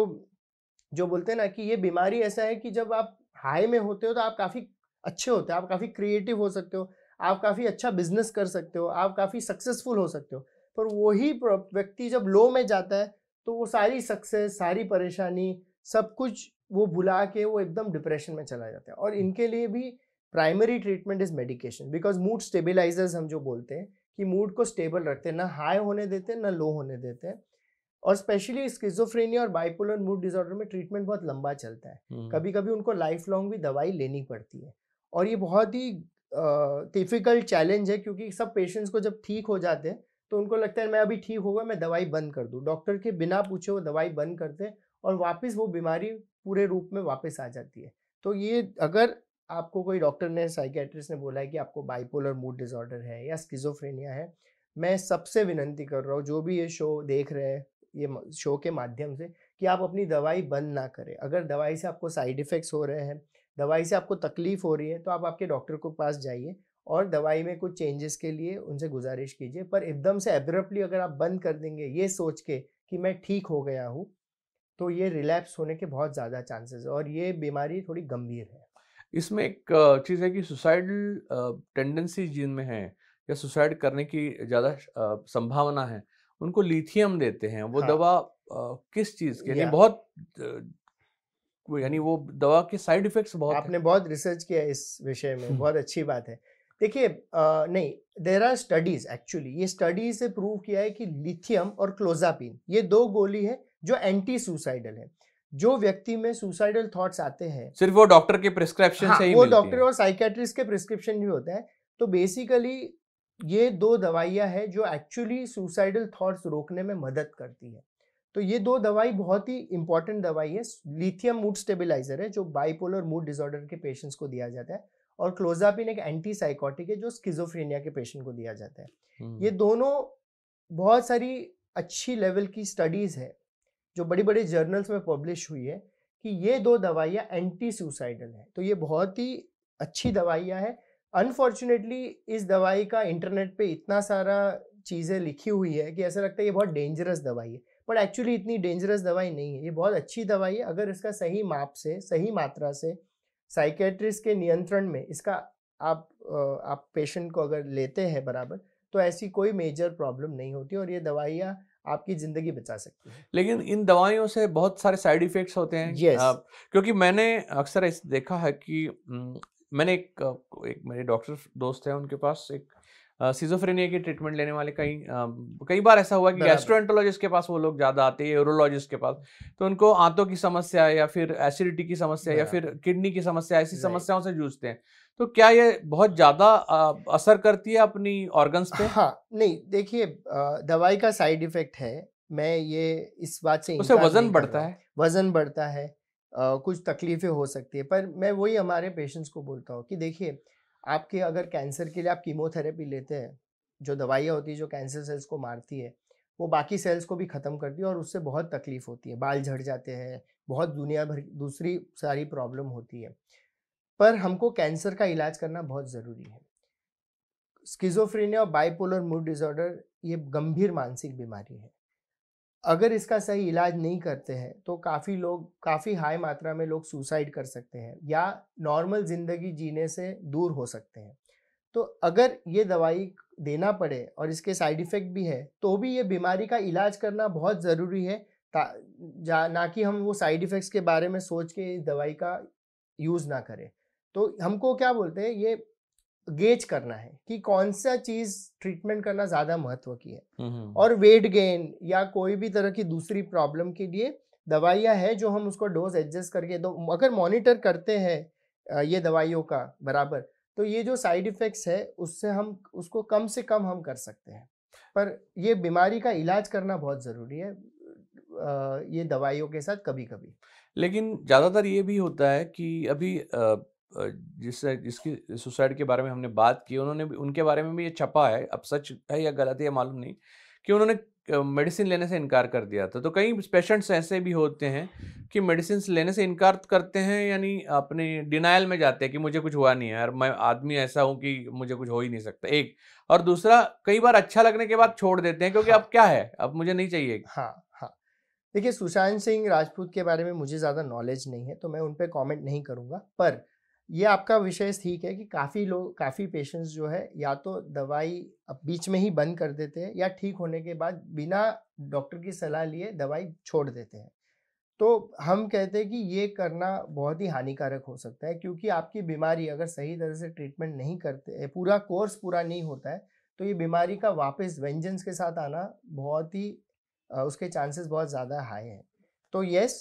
जो बोलते हैं ना कि ये बीमारी ऐसा है कि जब आप हाई में होते हो तो आप काफी अच्छे होते हो, आप काफी क्रिएटिव हो सकते हो, आप काफी अच्छा बिजनेस कर सकते हो, आप काफी सक्सेसफुल हो सकते हो। पर वही व्यक्ति जब लो में जाता है तो वो सारी सक्सेस, सारी परेशानी, सब कुछ वो भुला के वो एकदम डिप्रेशन में चला जाता है। और इनके लिए भी primary treatment is medication, because mood stabilisers हम जो बोलते हैं कि मूड को स्टेबल रखते हैं, ना हाई होने देते हैं ना लो होने देते हैं। और स्पेशली स्किज़ोफ्रेनिया और बाइपोलर मूड डिसऑर्डर में ट्रीटमेंट बहुत लंबा चलता है, कभी कभी उनको लाइफ लॉन्ग भी दवाई लेनी पड़ती है। और ये बहुत ही डिफिकल्ट चैलेंज है, क्योंकि सब पेशेंट्स को जब ठीक हो जाते हैं तो उनको लगता है मैं अभी ठीक हो गया, मैं दवाई बंद कर दूं, डॉक्टर के बिना पूछे वो दवाई बंद करते हैं, और वापस वो बीमारी पूरे रूप में वापस आ जाती है। तो ये अगर आपको कोई डॉक्टर ने, साइकेट्रिस्ट ने बोला है कि आपको बाइपोलर मूड डिसऑर्डर है या स्किज़ोफ्रेनिया है, मैं सबसे विनंती कर रहा हूँ जो भी ये शो देख रहे हैं ये शो के माध्यम से, कि आप अपनी दवाई बंद ना करें। अगर दवाई से आपको साइड इफ़ेक्ट्स हो रहे हैं, दवाई से आपको तकलीफ़ हो रही है, तो आप आपके डॉक्टर के पास जाइए और दवाई में कुछ चेंजेस के लिए उनसे गुज़ारिश कीजिए। पर एकदम से एब्रप्टली अगर आप बंद कर देंगे ये सोच के कि मैं ठीक हो गया हूँ, तो ये रिलैप्स होने के बहुत ज़्यादा चांसेस है, और ये बीमारी थोड़ी गंभीर है। इसमें एक चीज़ है कि सुसाइडल टेंडेंसी जिनमें है या सुसाइड करने की ज़्यादा संभावना है, उनको लिथियम देते हैं। वो हाँ, दवा किस चीज़ की? यानी या बहुत यानी वो दवा के साइड इफ़ेक्ट्स बहुत हैं। आपने बहुत रिसर्च किया है इस विषय में, बहुत अच्छी बात है। देखिए नहीं, देयर आर स्टडीज, एक्चुअली ये स्टडी से प्रूव किया है कि लिथियम और क्लोजापिन ये दो गोली है जो एंटी सुसाइडल है। जो व्यक्ति में सुसाइडल थॉट्स आते हैं, सिर्फ़ वो डॉक्टर के प्रिस्क्रिप्शन हाँ, से ही वो मिलती डॉक्टर हैं। और साइकेट्रिस्ट के प्रिस्क्रिप्शन भी होते हैं। तो बेसिकली ये दो दवाइयाँ हैं जो एक्चुअली सुसाइडल थॉट्स रोकने में मदद करती है। तो ये दो दवाई बहुत ही इंपॉर्टेंट दवाई है। लिथियम मूड स्टेबिलाईज़र है जो बाइपोलर मूड डिसऑर्डर के पेशेंट्स को दिया जाता है, और क्लोज़ापिन एक एंटी साइकोटिक है जो स्किज़ोफ्रेनिया के पेशेंट को दिया जाता है। ये हुँ। दोनों बहुत सारी अच्छी लेवल की स्टडीज़ है जो बड़ी-बड़ी जर्नल्स में पब्लिश हुई है कि ये 2 दवाइयाँ एंटी सुसाइडल हैं। तो ये बहुत ही अच्छी दवाइयाँ हैं। अनफॉर्च्युनेटली इस दवाई का इंटरनेट पे इतना सारा चीज़ें लिखी हुई है कि ऐसा लगता है ये बहुत डेंजरस दवाई है। बट एक्चुअली इतनी डेंजरस दवाई नहीं है। ये बहुत अच्छी दवाई है, अगर इसका सही माप से, सही मात्रा से, साइकियाट्रिस्ट के नियंत्रण में इसका आप पेशेंट को अगर लेते हैं बराबर, तो ऐसी कोई मेजर प्रॉब्लम नहीं होती, और ये दवाइयाँ आपकी ज़िंदगी बचा सकती हैं। लेकिन इन दवाइयों से बहुत सारे साइड इफ़ेक्ट्स होते हैं। यस। क्योंकि मैंने अक्सर ऐसे देखा है कि मैंने एक मेरे डॉक्टर दोस्त हैं, उनके पास एक सिज़ोफ्रेनिया की ट्रीटमेंट लेने वाले कई बार ऐसा हुआ कि बराबर। गैस्ट्रोएंटरोलॉजिस्ट के पास वो लोग ज़्यादा आते हैं, यूरोलॉजिस्ट के पास। तो उनको आंतों की समस्या या फिर एसिडिटी की समस्या या फिर बराबर। किडनी की समस्या, ऐसी राइट। समस्याओं से जूझते हैं। तो क्या ये बहुत ज़्यादा असर करती है अपनी ऑर्गन्स पे? हाँ, नहीं देखिए, दवाई का साइड इफ़ेक्ट है, मैं ये इस बात से उससे इनकार वज़न नहीं कर बढ़ता रहा हूँ। है? वज़न बढ़ता है, कुछ तकलीफ़ें हो सकती है, पर मैं वही हमारे पेशेंट्स को बोलता हूँ कि देखिए, आपके अगर कैंसर के लिए आप कीमोथेरेपी लेते हैं, जो दवाइयाँ होती हैं जो कैंसर सेल्स को मारती है, वो बाकी सेल्स को भी ख़त्म करती है और उससे बहुत तकलीफ़ होती है। बाल झड़ जाते हैं, बहुत दुनिया भर दूसरी सारी प्रॉब्लम होती है। पर हमको कैंसर का इलाज करना बहुत ज़रूरी है। स्किज़ोफ्रेनिया और बाइपोलर मूड डिसऑर्डर ये गंभीर मानसिक बीमारी है। अगर इसका सही इलाज नहीं करते हैं तो काफ़ी हाई मात्रा में लोग सुसाइड कर सकते हैं या नॉर्मल ज़िंदगी जीने से दूर हो सकते हैं। तो अगर ये दवाई देना पड़े और इसके साइड इफ़ेक्ट भी है, तो भी ये बीमारी का इलाज करना बहुत ज़रूरी है, ता जा ना कि हम वो साइड इफ़ेक्ट्स के बारे में सोच के इस दवाई का यूज़ ना करें। तो हमको क्या बोलते हैं, ये गेज करना है कि कौन-सा चीज़ ट्रीटमेंट करना ज़्यादा महत्व की है। हुँ, हुँ। और वेट गेन या कोई भी तरह की दूसरी प्रॉब्लम के लिए दवाइयाँ हैं जो हम उसको डोज़ एडजस्ट करके दो अगर मॉनिटर करते हैं ये दवाइयों का बराबर, तो ये जो साइड इफ़ेक्ट्स है उससे हम उसको कम से कम हम कर सकते हैं। पर ये बीमारी का इलाज करना बहुत ज़रूरी है ये दवाइयों के साथ कभी-कभी। लेकिन ज़्यादातर ये भी होता है कि अभी जिसकी सुसाइड के बारे में हमने बात की, उन्होंने भी उनके बारे में भी ये छपा है, अब सच है या गलत है ये मालूम नहीं, कि उन्होंने मेडिसिन लेने से इनकार कर दिया था। तो कई पेशेंट्स ऐसे भी होते हैं कि मेडिसिन्स लेने से इनकार करते हैं, यानी अपनी डिनायल में जाते हैं कि मुझे कुछ हुआ नहीं है यार, मैं आदमी ऐसा हूँ कि मुझे कुछ हो ही नहीं सकता, एक। और दूसरा, कई बार अच्छा लगने के बाद छोड़ देते हैं क्योंकि हाँ, अब क्या है, अब मुझे नहीं चाहिए। हाँ, हाँ। देखिए, सुशांत सिंह राजपूत के बारे में मुझे ज़्यादा नॉलेज नहीं है, तो मैं उन पे कमेंट नहीं करूँगा। पर ये आपका विषय ठीक है कि काफ़ी पेशेंट्स जो है या तो दवाई बीच में ही बंद कर देते हैं या ठीक होने के बाद बिना डॉक्टर की सलाह लिए दवाई छोड़ देते हैं। तो हम कहते हैं कि ये करना बहुत ही हानिकारक हो सकता है क्योंकि आपकी बीमारी अगर सही तरह से ट्रीटमेंट नहीं करते, पूरा कोर्स पूरा नहीं होता है, तो ये बीमारी का वापस वेंजेंस के साथ आना बहुत ही उसके चांसेस बहुत ज़्यादा हाई हैं। तो येस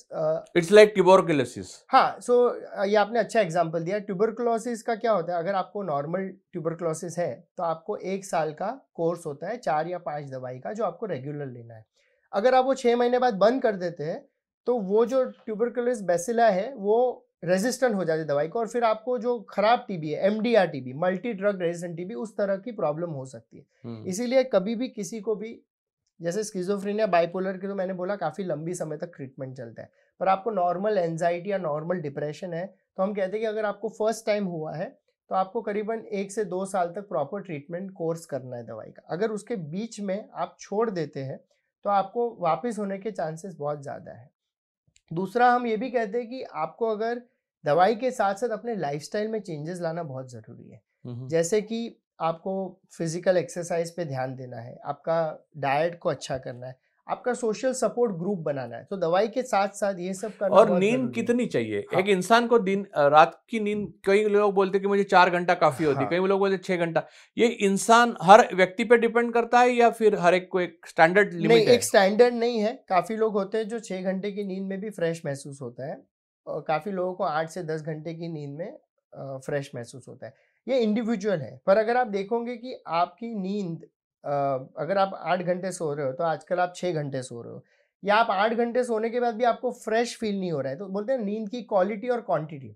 इट्स लाइक ट्यूबरकुलोसिस। हाँ, सो ये आपने अच्छा एग्ज़ाम्पल दिया। ट्यूबरकुलोसिस का क्या होता है, अगर आपको नॉर्मल ट्यूबरकुलोसिस है, तो आपको 1 साल का कोर्स होता है 4 या 5 दवाई का जो आपको रेगुलर लेना है। अगर आप वो 6 महीने बाद बंद कर देते हैं, तो वो जो ट्यूबरकुलोसिस बैसिला है, वो रेज़िस्टेंट हो जाती है दवाई को और फिर आपको जो खराब टीबी है, MDR TB, multi drug resistant TB, उस तरह की प्रॉब्लम हो सकती है। हुँ। इसीलिए कभी भी किसी को भी जैसे स्किज़ोफ्रेनिया, बाइपोलर की तो मैंने बोला काफ़ी लंबी समय तक ट्रीटमेंट चलता है। पर आपको नॉर्मल एंग्ज़ायटी या नॉर्मल डिप्रेशन है, तो हम कहते हैं कि अगर आपको फर्स्ट टाइम हुआ है, तो आपको करीबन 1 से 2 साल तक प्रॉपर ट्रीटमेंट कोर्स करना है दवाई का। अगर उसके बीच में आप छोड़ देते हैं, तो आपको वापस होने के चांसेस बहुत ज़्यादा है। दूसरा हम ये भी कहते हैं कि आपको अगर दवाई के साथ-साथ अपने लाइफ़स्टाइल में चेंजेस लाना बहुत ज़रूरी है। हुँ, हुँ। जैसे कि आपको फिज़िकल एक्सरसाइज़ पे ध्यान देना है, आपका डाइट को अच्छा करना है, आपका सोशल सपोर्ट ग्रुप बनाना है। तो दवाई के साथ-साथ ये सब करना और बहुत नींद ज़रूरी है। कितनी चाहिए? एक हाँ, इंसान को रात की नींद, कई लोग बोलते हैं कि मुझे 4 घंटा काफ़ी होती है, हाँ। कई लोग बोलते हैं 6 घंटा। ये इंसान हर व्यक्ति पे डिपेंड करता है या फिर हर एक को एक स्टैंडर्ड नहीं, लिमिट है? एक स्टैंडर्ड नहीं है। काफ़ी लोग होते हैं जो 6 घंटे की नींद में भी फ्रेश महसूस होता है और काफ़ी लोगों को 8 से 10 घंटे की नींद में फ्रेश महसूस होता है। ये इंडिविजुअल है, पर अगर आप देखोगे कि आपकी नींद अगर आप 8 घंटे सो रहे हो, तो आजकल आप 6 घंटे सो रहे हो या आप 8 घंटे सोने के बाद भी आपको फ्रेश फ़ील नहीं हो रहा है, तो बोलते हैं नींद की क्वालिटी और क्वांटिटी।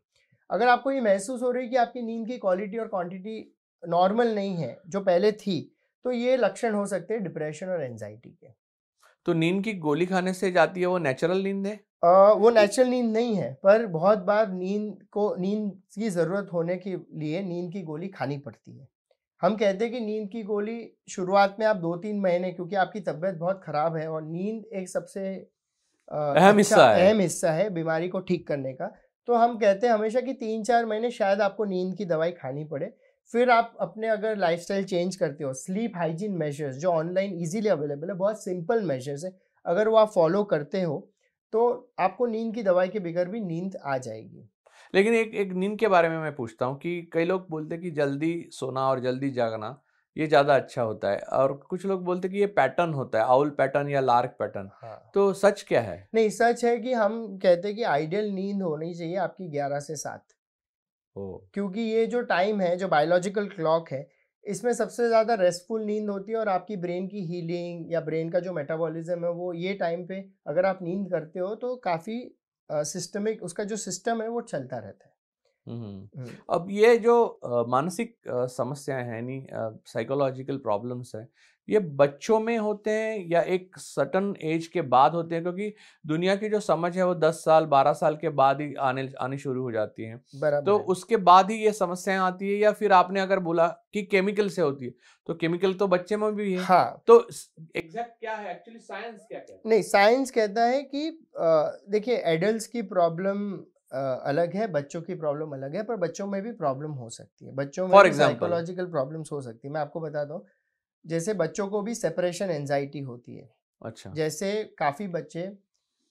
अगर आपको ये महसूस हो रही है कि आपकी नींद की क्वालिटी और क्वांटिटी नॉर्मल नहीं है, जो पहले थी, तो ये लक्षण हो सकते हैं डिप्रेशन और एंग्ज़ायटी के। तो नींद की गोली खाने से जाती है, वो नेचुरल नींद है? वो नेचुरल नींद नहीं है, पर बहुत बार नींद की ज़रूरत होने के लिए नींद की गोली खानी पड़ती है। हम कहते हैं कि नींद की गोली शुरुआत में आप 2-3 महीने क्योंकि आपकी तबीयत बहुत ख़राब है और नींद एक सबसे अहम अच्छा हिस्सा है। अहम हिस्सा है बीमारी को ठीक करने का। तो हम कहते हैं हमेशा कि 3-4 महीने शायद आपको नींद की दवाई खानी पड़े। फिर आप अपने अगर लाइफ़स्टाइल चेंज करते हो, स्लीप हाइजीन मेजर्स जो ऑनलाइन ईज़िली अवेलेबल है, बहुत सिंपल मेजर्स हैं। अगर वो आप फ़ॉलो करते हो, तो आपको नींद की दवाई के बगैर भी नींद आ जाएगी। लेकिन एक एक नींद के बारे में मैं पूछता हूँ कि कई लोग बोलते हैं कि जल्दी सोना और जल्दी जागना, ये ज़्यादा अच्छा होता है, और कुछ लोग बोलते हैं कि ये पैटर्न होता है, आउल पैटर्न या लार्क पैटर्न। हाँ। तो सच क्या है? नहीं, सच है कि हम कहते हैं कि आइडियल नींद होनी चाहिए आपकी 11 से 7। ओह! क्योंकि ये जो टाइम है, जो बायोलॉजिकल क्लॉक है, इसमें सबसे ज़्यादा रेस्टफुल नींद होती है और आपकी ब्रेन की हीलिंग या ब्रेन का जो मेटाबॉलिज़्म है, वो ये टाइम पे अगर आप नींद करते हो तो काफ़ी सिस्टमिक उसका जो सिस्टम है, वो चलता रहता है। हम्म, अब ये जो मानसिक समस्याएं हैं, यानी साइकोलॉजिकल प्रॉब्लम्स हैं, ये बच्चों में होते हैं या एक सर्टन एज के बाद होते हैं? क्योंकि दुनिया की जो समझ है वो 10 साल 12 साल के बाद ही आने आनी शुरू हो जाती हैं। तो बराबर है। उसके बाद ही ये समस्याएं आती है, या फिर आपने अगर बोला कि केमिकल से होती है, तो केमिकल तो बच्चे में भी है। हाँ, तो एग्जैक्ट क्या है एक्चुअली, साइंस क्या कहता है? नहीं, साइंस कहता है कि देखिए, एडल्ट्स की प्रॉब्लम अलग है, बच्चों की प्रॉब्लम अलग है, पर बच्चों में भी प्रॉब्लम हो सकती है, बच्चों में फॉर भी एग्जाम्पल। साइकोलॉजिकल प्रॉब्लम्स हो सकती है। मैं आपको बताता हूँ, जैसे बच्चों को भी सेपरेशन एंजाइटी होती है। अच्छा। जैसे काफ़ी बच्चे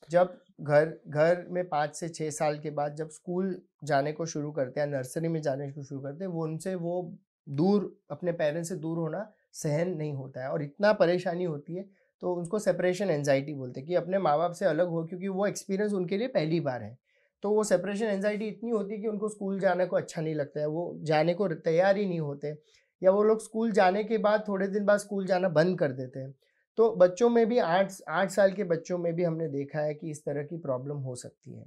जब घर घर में 5 से 6 साल के बाद जब स्कूल जाने को शुरू करते हैं, नर्सरी में जाने को शुरू करते हैं, वो उनसे वो दूर, अपने पेरेंट्स से दूर होना सहन नहीं होता है और इतना परेशानी होती है, तो उसको सेपरेशन एंजाइटी बोलते हैं कि अपने माँ-बाप से अलग हो, क्योंकि वो एक्सपीरियंस उनके लिए पहली बार है। तो वो सेपरेशन एंजाइटी इतनी होती है कि उनको स्कूल जाने को अच्छा नहीं लगता है, वो जाने को तैयार ही नहीं होते, या वो लोग स्कूल जाने के बाद थोड़े दिन बाद स्कूल जाना बंद कर देते हैं। तो बच्चों में भी 8 साल के बच्चों में भी हमने देखा है कि इस तरह की प्रॉब्लम हो सकती है।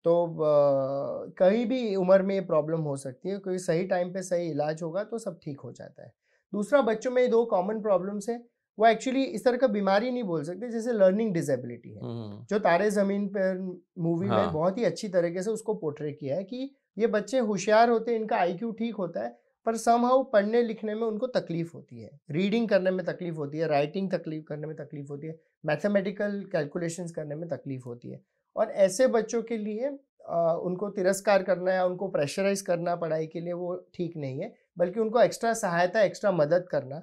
तो कहीं भी उम्र में ये प्रॉब्लम हो सकती है, कोई सही टाइम पे सही इलाज होगा तो सब ठीक हो जाता है। दूसरा, बच्चों में 2 कॉमन प्रॉब्लम्स हैं, वो एक्चुअली इस तरह का बीमारी नहीं बोल सकते, जैसे लर्निंग डिसेबिलिटी है, हम्म। जो तारे ज़मीन पर मूवी में हाँ। बहुत ही अच्छी तरीके से उसको पोर्ट्रे किया है कि ये बच्चे होशियार होते हैं, इनका आईक्यू ठीक होता है, पर समहाउ पढ़ने लिखने में उनको तकलीफ होती है, रीडिंग करने में तकलीफ होती है, राइटिंग तकलीफ करने में तकलीफ होती है, मैथमेटिकल कैलकुलेशंस करने में तकलीफ होती है। और ऐसे बच्चों के लिए उनको तिरस्कार करना या उनको प्रेशराइज करना पढ़ाई के लिए वो ठीक नहीं है, बल्कि उनको एक्स्ट्रा सहायता, एक्स्ट्रा मदद करना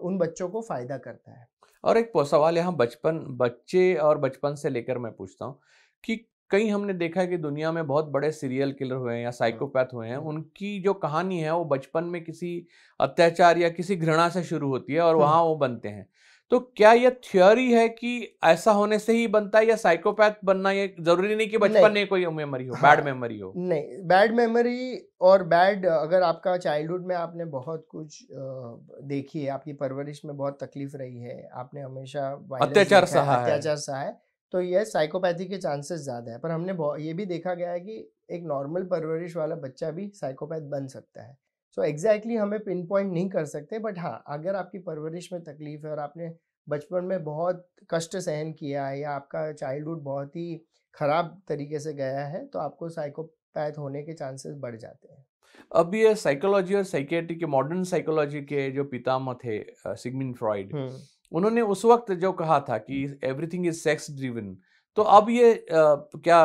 उन बच्चों को फ़ायदा करता है। और एक सवाल यहाँ बच्चे और बचपन से लेकर मैं पूछता हूँ कि कई हमने देखा है कि दुनिया में बहुत बड़े सीरियल किलर हुए हैं या हुँ, साइकोपैथ हुए हैं, हुँ, उनकी जो कहानी है वो बचपन में किसी अत्याचार या किसी घृणा से शुरू होती है और हुँ। वहां वो बनते हैं। तो क्या यह थ्योरी है कि ऐसा होने से ही बनता है, या साइकोपैथ बनना ये जरूरी नहीं कि बचपन नहीं, में कोई मेमोरी हो, बैड हाँ, मेमोरी हो? नहीं, बैड मेमोरी और बैड, अगर आपका चाइल्डहुड में आपने बहुत कुछ देखी है, आपकी परवरिश में बहुत तकलीफ रही है, आपने हमेशा वायलेंस अत्याचार देखा है, सहा है। अत्याचार सहा है, तो ये साइकोपैथी के चांसेस ज़्यादा है। पर हमने ये भी देखा गया है कि एक नॉर्मल परवरिश वाला बच्चा भी साइकोपैथ बन सकता है। सो एग्ज़ैक्टली हमें पिन पॉइंट नहीं कर सकते, बट हाँ, अगर आपकी परवरिश में तकलीफ है और आपने बचपन में बहुत कष्ट सहन किया है, या आपका चाइल्डहुड बहुत ही खराब तरीके से गया है, तो आपको साइकोपैथ होने के चांसेस बढ़ जाते हैं। अब ये साइकोलॉजी और साइकियाट्री के, मॉडर्न साइकोलॉजी के जो पितामह थे, सिगमंड फ्रॉइड, हुँ। उन्होंने उस वक्त जो कहा था कि एवरीथिंग इज सेक्स ड्रिवन, तो अब ये क्या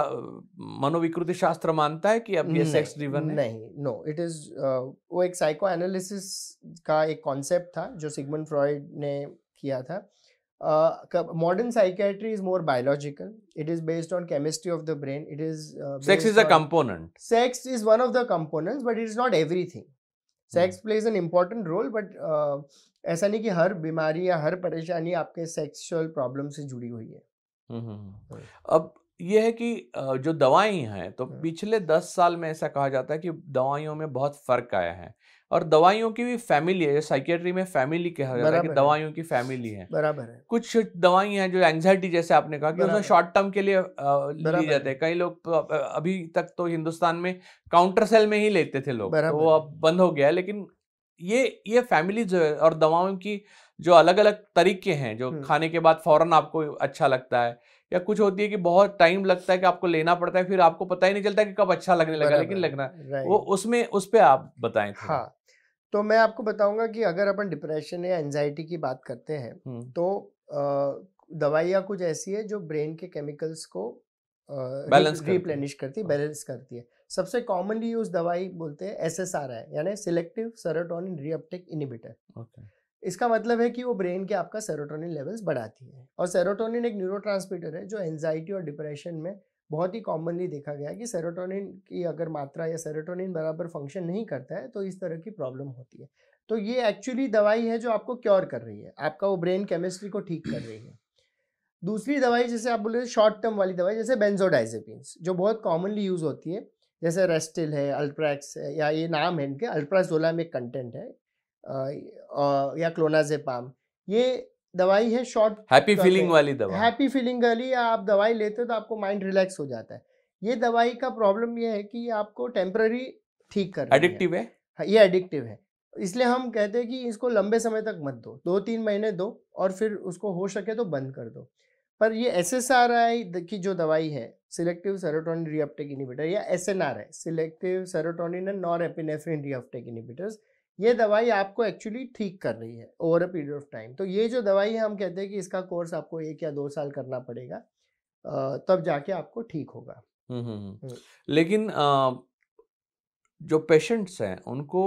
मनोविकृति शास्त्र मानता है कि अब ये सेक्स नहीं, ड्रिवन है? नहीं, नो, इट इज़ वो एक साइको एनालिसिस का एक कॉन्सेप्ट था जो सिगमंड फ्रॉइड ने किया था। Modern psychiatry is more biological, it is based on chemistry of the brain, it is sex is based a on component. Sex is one of the components, but it is not everything. Sex plays an important role, but ऐसा नहीं कि हर बीमारी या हर परेशानी आपके sexual problem से जुड़ी हुई है। हुँ, अब ये है कि जो दवाएँ हैं, तो हुँ, पिछले 10 साल में ऐसा कहा जाता है कि दवाइयों में बहुत फ़र्क आया है, और दवाइयों की भी फ़ैमिली है, साइकियाट्री में फ़ैमिली कहा जाता है कि बराबर है, दवाइयों की फ़ैमिली है। बराबर है, कुछ दवाई हैं जो एंग्ज़ायटी, जैसे आपने कहा कि उसमें बराबर, शॉर्ट टर्म के लिए लिए बराबर जाते है, हैं। कई लोग तो अभी तक तो हिंदुस्तान में काउंटर सेल में ही लेते थे लोग, तो वो बराबर है। अब बंद हो गया है। लेकिन ये फ़ैमिली जो है, और दवाओं की जो अलग-अलग तरीके हैं, जो हुँ, खाने के बाद फ़ौरन आपको अच्छा लगता है, या कुछ होती है कि बहुत टाइम लगता है कि आपको लेना पड़ता है, फिर आपको पता ही नहीं चलता कि कब अच्छा लगने लगा, लेकिन बराबर लगना है, वो राइट। उसमें, उस पे आप बताएँ थोड़ा? हाँ, तो मैं आपको बताऊँगा कि अगर अपन डिप्रेशन या एंग्ज़ायटी की बात करते हैं, हुँ, तो दवाइयाँ कुछ ऐसी है जो ब्रेन के केमिकल्स को बैलेंस करती है। रिप्लेनिश करती है, ओके, बैलेंस करती है। सबसे कॉमनली यूज़ दवाई बोलते हैं एसएसआरआई, यानी selective serotonin reuptake inhibitor. Okay. इसका मतलब है कि वो ब्रेन के आपका सेरोटोनिन लेवल्स बढ़ाती है, और सेरोटोनिन एक न्यूरोट्रांसमीटर है जो एंजाइटी और डिप्रेशन में बहुत ही कॉमनली देखा गया है कि सेरोटोनिन की अगर मात्रा या सेरोटोनिन बराबर फंक्शन नहीं करता है तो इस तरह की प्रॉब्लम होती है। तो ये एक्चुअली दवाई है जो आपको क्योर कर रही है, आपका वो ब्रेन केमिस्ट्री को ठीक कर रही है। दूसरी दवाई जैसे आप बोल रहे शॉर्ट टर्म वाली दवाई, जैसे बेंजोडाइजेपिन्स जो बहुत कॉमनली यूज होती है, जैसे रेस्टिल है, अल्प्रेक्स है, या ये नाम है इनके, अल्प्राजोला में कंटेंट है, या क्लोनाजेपाम। ये दवाई है शॉर्ट हैप्पी टर्म फीलिंग में, वाली दवा। हैप्पी फीलिंग वाली, या आप दवाई लेते हो तो आपको माइंड रिलैक्स हो जाता है। ये दवाई का प्रॉब्लम ये है कि ये आपको टेम्पररी ठीक कर रही है। एडिक्टिव है? हाँ, ये एडिक्टिव है। इसलिए हम कहते हैं कि इसको लंबे समय तक मत दो, 2-3 महीने दो और फिर उसको हो सके तो बंद कर दो। पर ये एसएसआरआई की जो दवाई है, सिलेक्टिव सेरोटोनिन रीअपटेक इन्हिबिटर, या एसएनआर है, selective serotonin and norepinephrine reuptake inhibitors, ये दवाई आपको एक्चुअली ठीक कर रही है over a period of time. तो ये जो दवाई है, हम कहते हैं कि इसका कोर्स आपको 1 या 2 साल करना पड़ेगा, तब जाके आपको ठीक होगा। हुँ। लेकिन जो पेशेंट्स हैं, उनको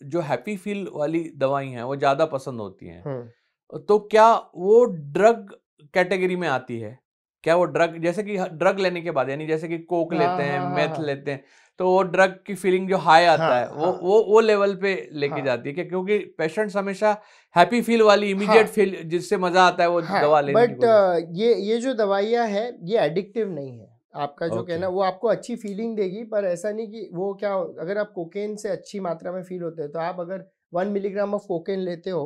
जो हैप्पी फील वाली दवाई हैं, वो ज़्यादा पसंद होती हैं। हुँ। तो क्या वो ड्रग कैटेगरी में आती है? क्या वो ड्रग, जैसे कि ड्रग लेने के बाद, यानी जैसे कि कोक लेते हाँ, हैं, हाँ, हाँ, मेथ हाँ। लेते हैं, तो वो ड्रग की फीलिंग जो हाई आता है, हाँ, हाँ, वो लेवल पे लेके हाँ, जाती है क्या? क्योंकि पेशेंट्स हमेशा हैप्पी फील वाली इमीडिएट हाँ, फील जिससे मज़ा आता है, वो हाँ, दवा लेने की बट कोशिश। ये जो दवाइयाँ हैं, ये एडिक्टिव नहीं है। आपका जो ओके। कहना है, वो आपको अच्छी फीलिंग देगी, पर ऐसा नहीं कि वो क्या, अगर आप कोकेन से अच्छी मात्रा में फील होते हैं, तो आप अगर 1 मिलीग्राम ऑफ कोकेन लेते हो,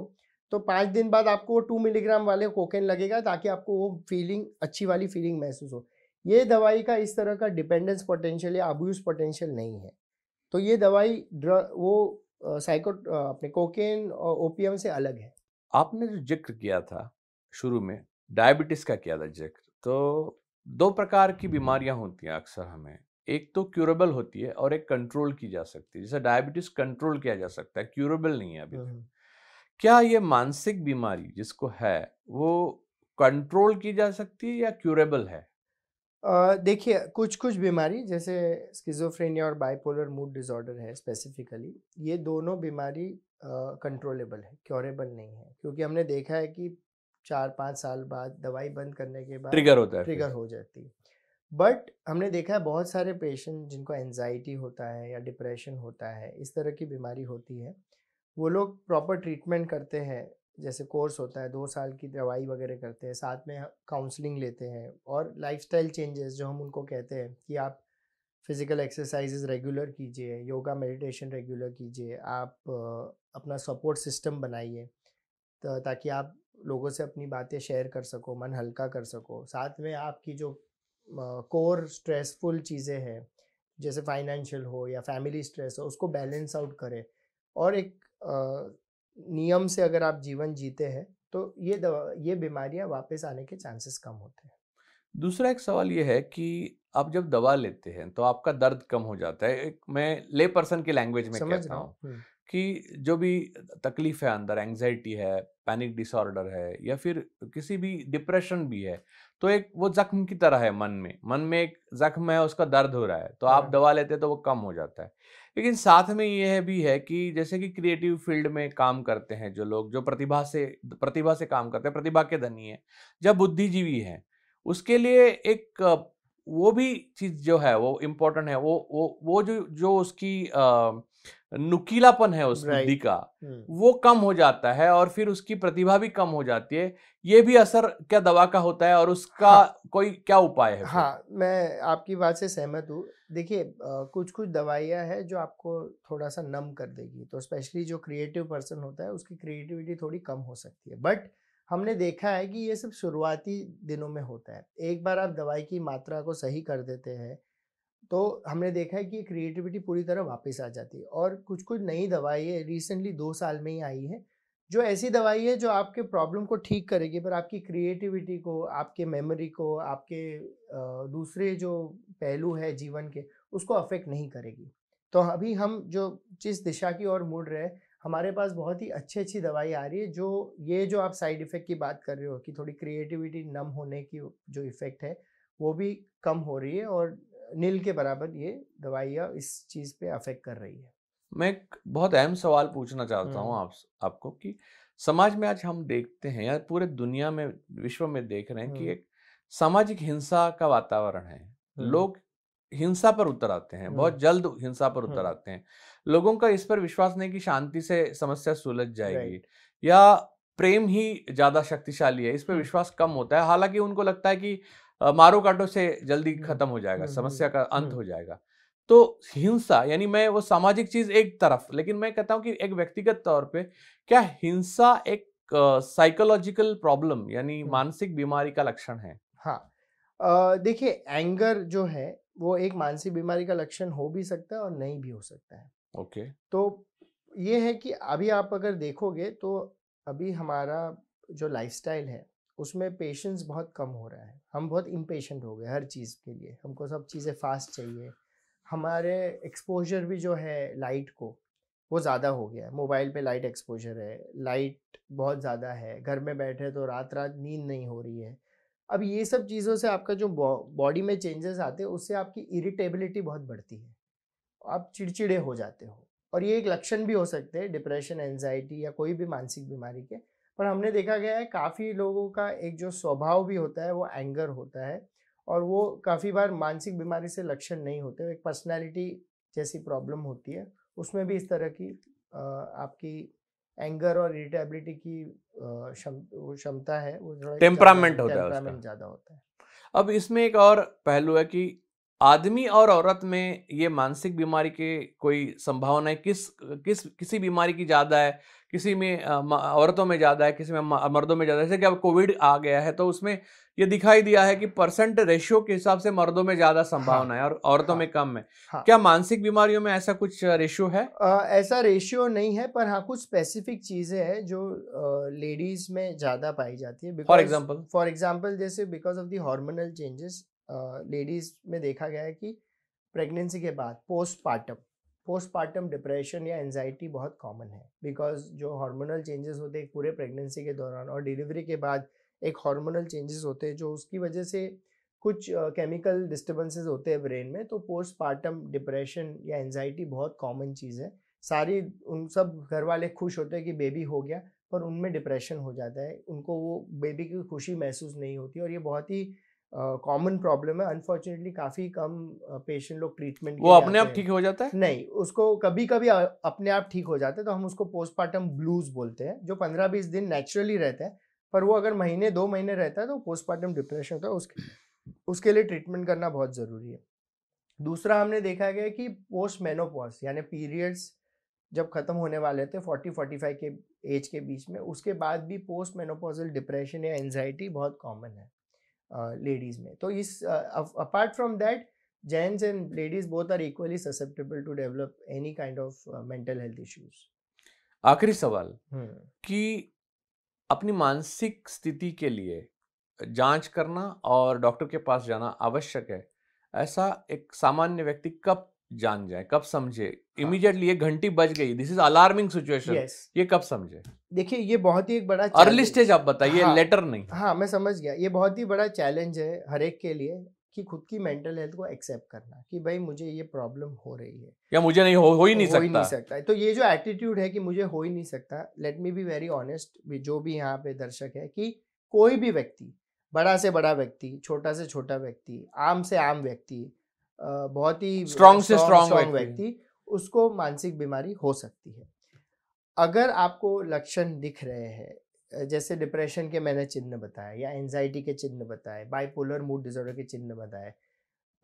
तो 5 दिन बाद आपको वो 2 मिलीग्राम वाले कोकेन लगेगा, ताकि आपको वो फीलिंग, अच्छी वाली फीलिंग महसूस हो। ये दवाई का इस तरह का डिपेंडेंस पोटेंशियल या अब्यूज़ पोटेंशियल नहीं है। तो ये दवाई अपने कोकेन और ओपियम से अलग है। आपने जो ज़िक्र किया था शुरू में, डायबिटीज़ का किया था ज़िक्र, तो 2 प्रकार की बीमारियाँ होती हैं अक्सर हमें। एक तो क्यूरेबल होती है और एक कंट्रोल की जा सकती है। जैसे डायबिटीज़ कंट्रोल किया जा सकता है, क्यूरेबल नहीं है अभी हुँ, तक। हुँ। क्या ये मानसिक बीमारी जिसको है, वो कंट्रोल की जा सकती है या क्यूरेबल है? देखिए, कुछ-कुछ बीमारी, जैसे स्किज़ोफ्रेनिया और बाइपोलर मूड डिसऑर्डर है स्पेसिफ़िकली, ये दोनों बीमारी कंट्रोलेबल है, क्योरेबल नहीं है। क्योंकि हमने देखा है कि 4-5 साल बाद दवाई बंद करने के बाद ट्रिगर होता है फिर। ट्रिगर हो जाती है। बट हमने देखा है बहुत सारे पेशेंट जिनको एंग्ज़ायटी होता है या डिप्रेशन होता है, इस तरह की बीमारी होती है, वो लोग प्रॉपर ट्रीटमेंट करते हैं, जैसे कोर्स होता है 2 साल की दवाई वगैरह करते हैं, साथ में काउंसलिंग लेते हैं, और लाइफस्टाइल चेंजेस जो हम उनको कहते हैं कि आप फिजिकल एक्सरसाइजेज रेगुलर कीजिए, योगा मेडिटेशन रेगुलर कीजिए, आप अपना सपोर्ट सिस्टम बनाइए, ताकि आप लोगों से अपनी बातें शेयर कर सको, मन हल्का कर सको। साथ में आपकी जो कोर स्ट्रेसफुल चीज़ें हैं, जैसे फाइनेंशियल हो या फैमिली स्ट्रेस हो, उसको बैलेंस आउट करें, और एक नियम से अगर आप जीवन जीते हैं, तो ये बीमारियां वापस आने के चांसेस कम होते हैं। दूसरा एक सवाल ये है कि आप जब दवा लेते हैं, तो आपका दर्द कम हो जाता है। एक मैं ले पर्सन की लैंग्वेज में समझ कहता रहा हूँ हूँ। कि जो भी तकलीफ है अंदर, एंग्जाइटी है, पैनिक डिसऑर्डर है या फिर किसी भी डिप्रेशन भी है, तो एक वो ज़ख्म की तरह है मन में। मन में एक ज़ख्म है, उसका दर्द हो रहा है, तो आप हाँ, दवा लेते हैं तो वो कम हो जाता है। लेकिन साथ में ये है भी है कि जैसे कि क्रिएटिव फील्ड में काम करते हैं जो लोग, जो प्रतिभा से काम करते हैं, प्रतिभा के धनी हैं, जब बुद्धिजीवी हैं, उसके लिए एक वो भी चीज़ जो है वो इम्पोर्टेंट है। वो जो जो उसकी नुकीलापन है उस बुद्धि राइट। का, हम्म। वो कम हो जाता है और फिर उसकी प्रतिभा भी कम हो जाती है। ये भी असर क्या दवा का होता है और उसका हाँ, कोई क्या उपाय है फिर? हाँ, मैं आपकी बात से सहमत हूँ। देखिए, कुछ-कुछ दवाइयाँ हैं जो आपको थोड़ा-सा नम कर देगी, तो स्पेशली जो क्रिएटिव पर्सन होता है, उसकी क्रिएटिविटी थोड़ी कम हो सकती है। बट हमने देखा है कि ये सब शुरुआती दिनों में होता है। एक बार आप दवाई की मात्रा को सही कर देते हैं, तो हमने देखा है कि क्रिएटिविटी पूरी तरह वापस आ जाती है। और कुछ-कुछ नई दवाइयाँ रिसेंटली 2 साल में ही आई हैं, जो ऐसी दवाई है जो आपके प्रॉब्लम को ठीक करेगी, पर आपकी क्रिएटिविटी को, आपके मेमोरी को, आपके दूसरे जो पहलू है जीवन के, उसको अफ़ेक्ट नहीं करेगी। तो अभी हम जो जिस दिशा की ओर मुड़ रहे हैं, हमारे पास बहुत ही अच्छी-अच्छी दवाई आ रही है, जो ये जो आप साइड इफ़ेक्ट की बात कर रहे हो कि थोड़ी क्रिएटिविटी नम होने की जो इफ़ेक्ट है, वो भी कम हो रही है, और नील के बराबर ये दवाइयाँ इस चीज़ पे अफ़ेक्ट कर रही है। मैं एक बहुत अहम सवाल पूछना चाहता हूँ हुँ, आपको कि समाज में आज हम देखते हैं या पूरे दुनिया में, विश्व में देख रहे हैं कि हुँ, एक सामाजिक हिंसा का वातावरण है। हुँ, लोग हिंसा पर उतर आते हैं, हुँ, बहुत जल्द हिंसा पर उतर हुँ, आते हैं। लोगों का इस पर विश्वास नहीं कि शांति से समस्या सुलझ जाएगी, राइट। या प्रेम ही ज़्यादा शक्तिशाली है, इस पे हुँ, विश्वास कम होता है। हालाँकि उनको लगता है कि मारो-काटो से जल्दी हुँ, खत्म हो जाएगा, हुँ, हुँ, समस्या का अंत हुँ, हो जाएगा। तो हिंसा, यानी मैं वो सामाजिक चीज़ एक तरफ, लेकिन मैं कहता हूँ कि एक व्यक्तिगत तौर पे क्या हिंसा एक साइकोलॉजिकल प्रॉब्लम, यानी हुँ। मानसिक बीमारी का लक्षण है? हाँ। देखिए, एंगर जो है, वो एक मानसिक बीमारी का लक्षण हो भी सकता है और नहीं भी हो सकता है। ओके। तो ये है कि अभी आप अगर देखोगे तो अभी हमारा जो लाइफ़स्टाइल है, उसमें पेशेंस बहुत कम हो रहा है। हम बहुत इम्पेशेंट हो गए हर चीज़ के लिए, हमको सब चीज़ें फ़ास्ट चाहिए। हमारे एक्सपोज़र भी जो है लाइट को, वो ज़्यादा हो गया है। मोबाइल पे लाइट एक्सपोज़र है, लाइट बहुत ज़्यादा है, घर में बैठे तो रात-रात नींद नहीं हो रही है। अब ये सब चीज़ों से आपका जो बॉडी में चेंजेस आते हैं, उससे आपकी इरिटेबिलिटी बहुत बढ़ती है। आप चिड़चिड़े हो जाते हो और ये एक लक्षण भी हो सकते हैं डिप्रेशन, एंजाइटी या कोई भी मानसिक बीमारी के। पर हमने देखा गया है काफ़ी लोगों का एक जो स्वभाव भी होता है वो एंगर होता है और वो काफ़ी बार मानसिक बीमारी से लक्षण नहीं होते, एक पर्सनैलिटी जैसी प्रॉब्लम होती है। उसमें भी इस तरह की आपकी एंगर और इरिटेबिलिटी की वो क्षमता है, वो थोड़ा ज़्यादा है, टेम्परामेंट होता है उसका। टेम्परामेंट ज़्यादा होता है। अब इसमें एक और पहलू है कि आदमी और औरत में ये मानसिक बीमारी के कोई संभावनाएं किसी बीमारी की ज्यादा है, किसी में औरतों में ज्यादा है, किसी में मर्दों में ज्यादा है। जैसे कि अब कोविड आ गया है तो उसमें ये दिखाई दिया है कि परसेंट रेशियो के हिसाब से मर्दों में ज्यादा हाँ, संभावना है और औरतों हाँ, में कम है। हाँ। क्या मानसिक बीमारियों में ऐसा कुछ रेशियो है? ऐसा रेशियो नहीं है, पर हाँ कुछ स्पेसिफिक चीज़ें हैं जो लेडीज़ में ज़्यादा पाई जाती है। For because example? For example जैसे because of the hormonal changes ladies में देखा गया है कि प्रेगनेंसी के बाद पोस्टपार्टम डिप्रेशन या एंजाइटी बहुत कॉमन है। बिकॉज जो हार्मोनल चेंजेस होते हैं पूरे प्रेगनेंसी के दौरान और डिलीवरी के बाद एक हार्मोनल चेंजेस होते हैं जो उसकी वजह से कुछ केमिकल डिस्टर्बेंसेस होते हैं ब्रेन में। तो पोस्टपार्टम डिप्रेशन या एंजाइटी बहुत कॉमन चीज़ है। सारी उन सब घर वाले खुश होते हैं कि बेबी हो गया, पर उनमें डिप्रेशन हो जाता है, उनको वो बेबी की खुशी महसूस नहीं होती और ये बहुत ही कॉमन प्रॉब्लम है। अनफॉर्चुनेटली काफ़ी कम पेशेंट लोग ट्रीटमेंट वो के लिए अपने आते आप हैं। ठीक हो जाता है? नहीं, उसको कभी-कभी अपने आप ठीक हो जाता है, तो हम उसको पोस्टपार्टम ब्लूज़ बोलते हैं, जो 15-20 दिन नेचुरली रहता है। पर वो अगर महीने 2 महीने रहता है तो पोस्टपार्टम डिप्रेशन होता है, उसके लिए ट्रीटमेंट करना बहुत ज़रूरी है। दूसरा हमने देखा गया कि पोस्ट मेनोपॉज़ यानी पीरियड्स जब खत्म होने वाले थे 40-45 के एज के बीच में, उसके बाद भी पोस्ट मेनोपॉज़ल डिप्रेशन या एंजाइटी बहुत कॉमन है लेडीज़ में। तो इस apart from that gents and ladies both are equally susceptible to develop any kind of mental health issues. आखिरी सवाल हुँ। कि अपनी मानसिक स्थिति के लिए जांच करना और डॉक्टर के पास जाना आवश्यक है। ऐसा एक सामान्य व्यक्ति कब जान जाए, कब समझे? हाँ, इमीडिएटली एक घंटी बज गई, this is alarming situation, yes. ये कब समझे? देखिए ये बहुत ही एक बड़ा अर्ली स्टेज चैलेंज। आप बताइए, हाँ, लेटर नहीं। हाँ, मैं समझ गया। ये बहुत ही बड़ा चैलेंज है हर एक के लिए कि खुद की मेंटल हेल्थ को एक्सेप्ट करना कि भाई मुझे ये प्रॉब्लम हो रही है। या मुझे नहीं हो ही नहीं हो ही नहीं सकता। सकता है। तो ये जो एटीट्यूड है कि मुझे हो ही नहीं सकता, let me be very honest जो भी यहाँ पे दर्शक है कि कोई भी व्यक्ति, बड़ा से बड़ा व्यक्ति, छोटा से छोटा व्यक्ति, आम से आम व्यक्ति, बहुत ही स्ट्रांग से स्ट्रांग स्ट्रॉन्ग व्यक्ति। व्यक्ति, उसको मानसिक बीमारी हो सकती है। अगर आपको लक्षण दिख रहे हैं जैसे डिप्रेशन के मैंने चिन्ह बताए या एंजाइटी के चिन्ह बताए, बाइपोलर मूड डिसऑर्डर के चिन्ह बताए,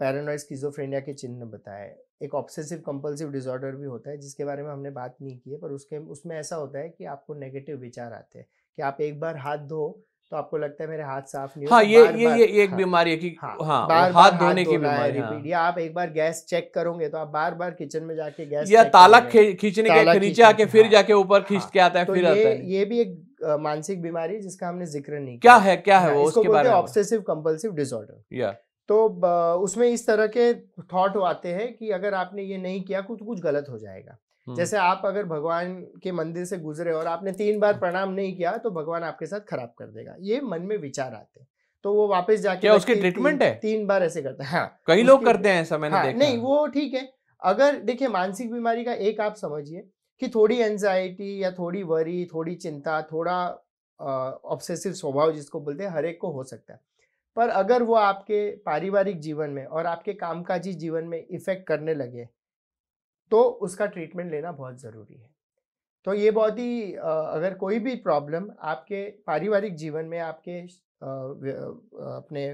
पैरानॉइड स्किज़ोफ्रेनिया के चिन्ह बताए, एक ऑब्सेसिव कंपल्सिव डिसऑर्डर भी होता है जिसके बारे में हमने बात नहीं की है, पर उसके उसमें ऐसा होता है कि आपको नेगेटिव विचार आते हैं कि आप एक बार हाथ धो तो आपको लगता है मेरे हाथ साफ नहीं हो, हाँ, तो ये बार-बार ये एक हाँ, बीमारी है कि हाँ, हाँ, वो बार-बार हाथ हाथ धोने की धोना है बीमारी, रिपीट, हाँ। या आप एक बार गैस चेक करोगे तो आप बार-बार किचन में जाके गैस या चेक ताला करोगे। खींचने ताला के नीचे खींचने आके की फिर हाँ, जाके ऊपर खींच हाँ। के आता है, तो फिर आता है। ये भी एक मानसिक बीमारी है जिसका हमने ज़िक्र नहीं क्या किया। है, क्या है हाँ, वो? इसको उसके बोलते बारे हैं में ऑब्सेसिव कंपल्सिव डिसऑर्डर। या तो उसमें इस तरह के थॉट आते हैं कि अगर आपने ये नहीं किया कुछ कुछ गलत हो जाएगा। जैसे आप अगर भगवान के मंदिर से गुजरे और आपने 3 बार प्रणाम नहीं किया तो भगवान आपके साथ खराब कर देगा, ये मन में विचार आते हैं। तो वो वापस जाके क्या उसकी व्यक्ति ट्रीटमेंट है? 3 बार ऐसे करता है। हाँ, कई लोग उसकी करते हैं ऐसा, मैंने हाँ, देखा नहीं है। वो ठीक है। अगर देखिए मानसिक बीमारी का एक आप समझिए कि थोड़ी एंजाइटी या थोड़ी वरी, थोड़ी चिंता, थोड़ा ऑब्सेसिव स्वभाव जिसको बोलते हैं, हर एक को हो सकता है। पर अगर वो आपके पारिवारिक जीवन में और आपके कामकाजी जीवन में इफ़ेक्ट करने लगे, तो उसका ट्रीटमेंट लेना बहुत ज़रूरी है। तो ये बहुत ही अगर कोई भी प्रॉब्लम आपके पारिवारिक जीवन में, आपके अपने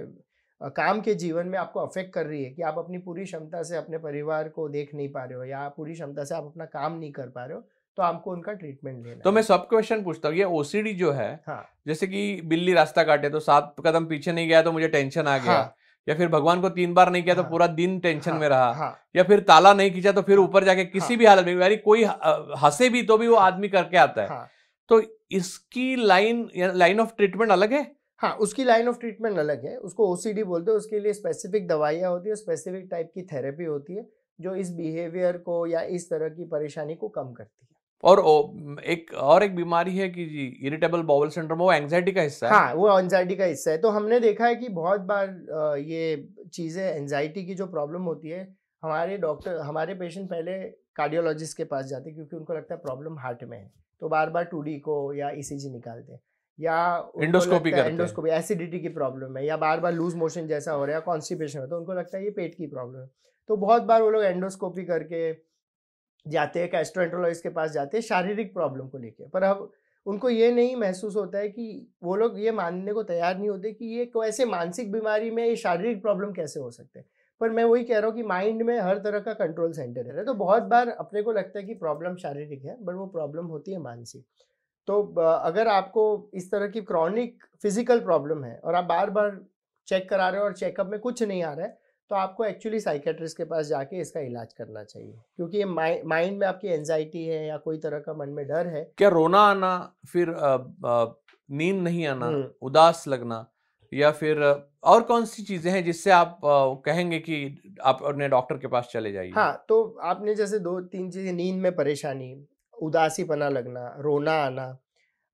काम के जीवन में आपको अफ़ेक्ट कर रही है कि आप अपनी पूरी क्षमता से अपने परिवार को देख नहीं पा रहे हो या पूरी क्षमता से आप अपना काम नहीं कर पा रहे हो, तो आपको उनका ट्रीटमेंट लेना तो है। मैं सब क्वेश्चन पूछता हूँ, ये ओसीडी जो है, हाँ, जैसे कि बिल्ली रास्ता काटे तो 7 कदम पीछे नहीं गया तो मुझे टेंशन आ गया, हाँ, या फिर भगवान को 3 बार नहीं किया तो हाँ, पूरा दिन टेंशन हाँ, में रहा, हाँ, या फिर ताला नहीं खींचा तो फिर हाँ, ऊपर जाके किसी हाँ, भी हालत में यानी कोई हंसे भी तो भी वो हाँ, आदमी करके आता है। हाँ, तो इसकी लाइन ऑफ ट्रीटमेंट अलग है? हाँ, उसकी लाइन ऑफ ट्रीटमेंट अलग है, उसको ओसीडी बोलते हैं, उसके लिए स्पेसिफिक दवाइयाँ होती है, स्पेसिफिक टाइप की थेरेपी होती है, जो इस बिहेवियर को या इस तरह की परेशानी को कम करती है। और एक बीमारी है कि जी इरिटेबल बाउल सिंड्रोम, वो एंजाइटी का हिस्सा है? हाँ, वो एंग्ज़ायटी का हिस्सा है, तो हमने देखा है कि बहुत बार ये चीज़ें एंग्ज़ायटी की जो प्रॉब्लम होती है, हमारे पेशेंट पहले कार्डियोलॉजिस्ट के पास जाते हैं क्योंकि उनको लगता है प्रॉब्लम हार्ट में है, तो बार-बार 2D को या ईसीजी निकालते हैं, या उनको एंडोस्कोपी लगता है करते हैं? एंडोस्कोपी एसिडिटी की प्रॉब्लम है, या बार-बार लूज़ मोशन जैसा हो रहा है या कॉन्स्टिपेशन हो, तो उनको लगता है ये पेट की प्रॉब्लम है। तो बहुत बार वो लोग एंडोस्कोपी करके जाते हैं, गैस्ट्रोएंटरोलॉजिस्ट के पास जाते हैं शारीरिक प्रॉब्लम को लेके। पर अब उनको ये नहीं महसूस होता है कि वो लोग ये मानने को तैयार नहीं होते कि ये कोई ऐसे मानसिक बीमारी में ये शारीरिक प्रॉब्लम कैसे हो सकते हैं। पर मैं वही कह रहा हूँ कि माइंड में हर तरह का कंट्रोल सेंटर है। तो बहुत बार अपने को लगता है कि प्रॉब्लम शारीरिक है, बट वो प्रॉब्लम होती है मानसिक। तो अगर आपको इस तरह की क्रॉनिक फिजिकल प्रॉब्लम है और आप बार-बार चेक करा रहे हो और चेकअप में कुछ नहीं आ रहा है, तो आपको एक्चुअली साइकियाट्रिस्ट के पास जाके इसका इलाज करना चाहिए। क्योंकि ये माइंड में आपकी एंग्ज़ायटी है या कोई तरह का मन में डर है। क्या रोना आना, फिर नींद नहीं आना, हुँ। उदास लगना, या फिर और कौन-सी चीज़ें हैं जिससे आप कहेंगे कि आप अपने डॉक्टर के पास चले जाइए? हाँ, तो आपने जैसे 2-3 चीज़ें, नींद में परेशानी, उदासीपना लगना, रोना आना,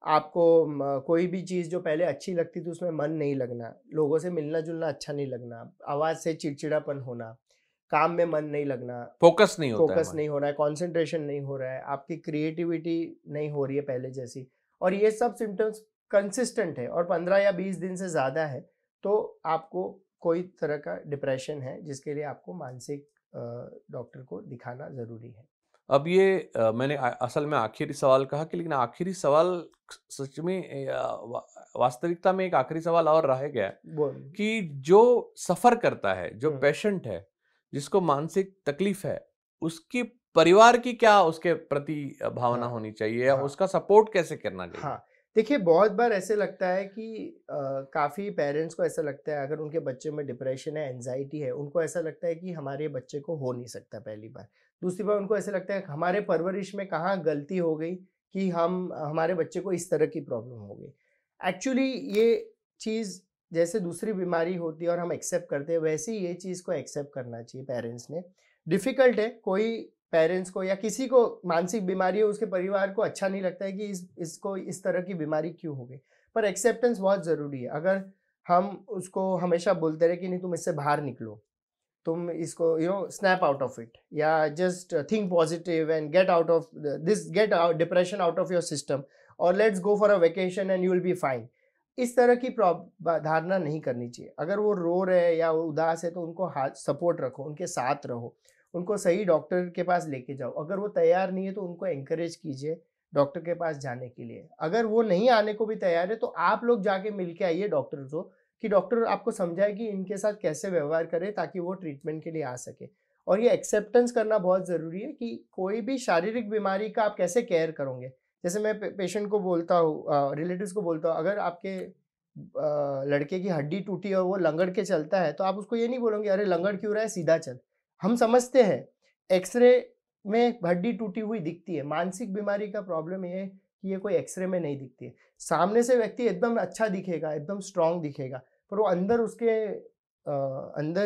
आपको कोई भी चीज़ जो पहले अच्छी लगती थी उसमें मन नहीं लगना, लोगों से मिलना-जुलना अच्छा नहीं लगना, आवाज़ से चिड़चिड़ापन होना, काम में मन नहीं लगना, फ़ोकस नहीं होता है फ़ोकस मन। नहीं हो रहा है, कंसंट्रेशन नहीं हो रहा है, आपकी क्रिएटिविटी नहीं हो रही है पहले जैसी, और ये सब सिम्पटम्स कंसिस्टेंट है और 15 या 20 दिन से ज़्यादा है, तो आपको कोई तरह का डिप्रेशन है जिसके लिए आपको मानसिक डॉक्टर को दिखाना ज़रूरी है। अब ये मैंने असल में आखिरी सवाल कहा कि लेकिन आखिरी सवाल सच में वास्तविकता में एक आखिरी सवाल और रह गया है वो कि जो सफ़र करता है, जो हुँ, पेशेंट है, जिसको मानसिक तकलीफ़ है, उसके परिवार की क्या उसके प्रति भावना हाँ, होनी चाहिए, या हाँ। उसका सपोर्ट कैसे करना चाहिए? हाँ, देखिए बहुत बार ऐसे लगता है कि काफ़ी पेरेंट्स को ऐसा लगता है अगर उनके बच्चे में डिप्रेशन है, एंग्ज़ायटी है, उनको ऐसा लगता है कि हमारे बच्चे को हो नहीं सकता पहली बार। दूसरी बार उनको ऐसा लगता है कि हमारे परवरिश में कहाँ गलती हो गई कि हमारे बच्चे को इस तरह की प्रॉब्लम हो गई। एक्चुअली ये चीज़ जैसे दूसरी बीमारी होती है और हम एक्सेप्ट करते हैं, वैसे ही ये चीज़ को एक्सेप्ट करना चाहिए पेरेंट्स ने। डिफ़िकल्ट है, कोई पेरेंट्स को या किसी को मानसिक बीमारी हो, उसके परिवार को अच्छा नहीं लगता है कि इसको इस तरह की बीमारी क्यों हो गई। पर एक्सेप्टेंस बहुत ज़रूरी है। अगर हम उसको हमेशा बोलते रहे कि नहीं तुम इससे बाहर निकलो, तुम इसको स्नैप आउट ऑफ इट, या just think positive and get out depression out of your system, और let's go for a vacation and you will be fine. इस तरह की धारणा नहीं करनी चाहिए। अगर वो रो रहे हैं या वो उदास है तो उनको हाथ सपोर्ट रखो, उनके साथ रहो, उनको सही डॉक्टर के पास लेके जाओ। अगर वो तैयार नहीं है तो उनको एनकरेज कीजिए डॉक्टर के पास जाने के लिए। अगर वो नहीं आने को भी तैयार है तो आप लोग जाके मिल के आइए डॉक्टर को, कि डॉक्टर आपको समझाए कि इनके साथ कैसे व्यवहार करें ताकि वो ट्रीटमेंट के लिए आ सके। और ये एक्सेप्टेंस करना बहुत ज़रूरी है कि कोई भी शारीरिक बीमारी का आप कैसे केयर करोगे। जैसे मैं पेशेंट को बोलता हूँ, रिलेटिव्स को बोलता हूँ, अगर आपके लड़के की हड्डी टूटी और वो लंगड़ के चलता है तो आप उसको ये नहीं बोलोगे अरे लंगड़ क्यों रहा है, सीधा चल। हम समझते हैं, एक्स-रे में हड्डी टूटी हुई दिखती है। मानसिक बीमारी का प्रॉब्लम ये है कि ये कोई एक्स-रे में नहीं दिखती है। सामने से व्यक्ति एकदम अच्छा दिखेगा, एकदम स्ट्रॉन्ग दिखेगा, पर वो अंदर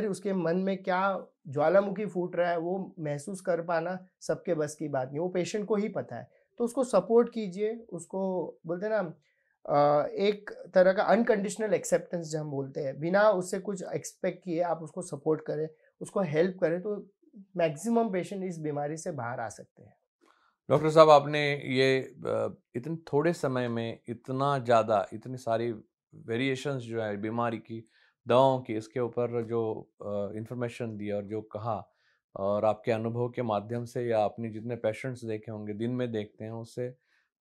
उसके मन में क्या ज्वालामुखी फूट रहा है, वो महसूस कर पाना सबके बस की बात नहीं, वो पेशेंट को ही पता है। तो उसको सपोर्ट कीजिए, उसको बोलते हैं ना एक तरह का अनकंडीशनल एक्सेप्टेंस जो हम बोलते हैं, बिना उससे कुछ एक्सपेक्ट किए आप उसको सपोर्ट करें, उसको हेल्प करें, तो मैक्सिमम पेशेंट इस बीमारी से बाहर आ सकते हैं। डॉक्टर साहब, आपने ये इतने थोड़े समय में इतना ज़्यादा, इतनी सारी वेरिएशंस जो है बीमारी की, दवाओं की, इसके ऊपर जो इन्फॉर्मेशन दी और जो कहा, और आपके अनुभव के माध्यम से या आपने जितने पेशेंट्स देखे होंगे, दिन में देखते हैं, उससे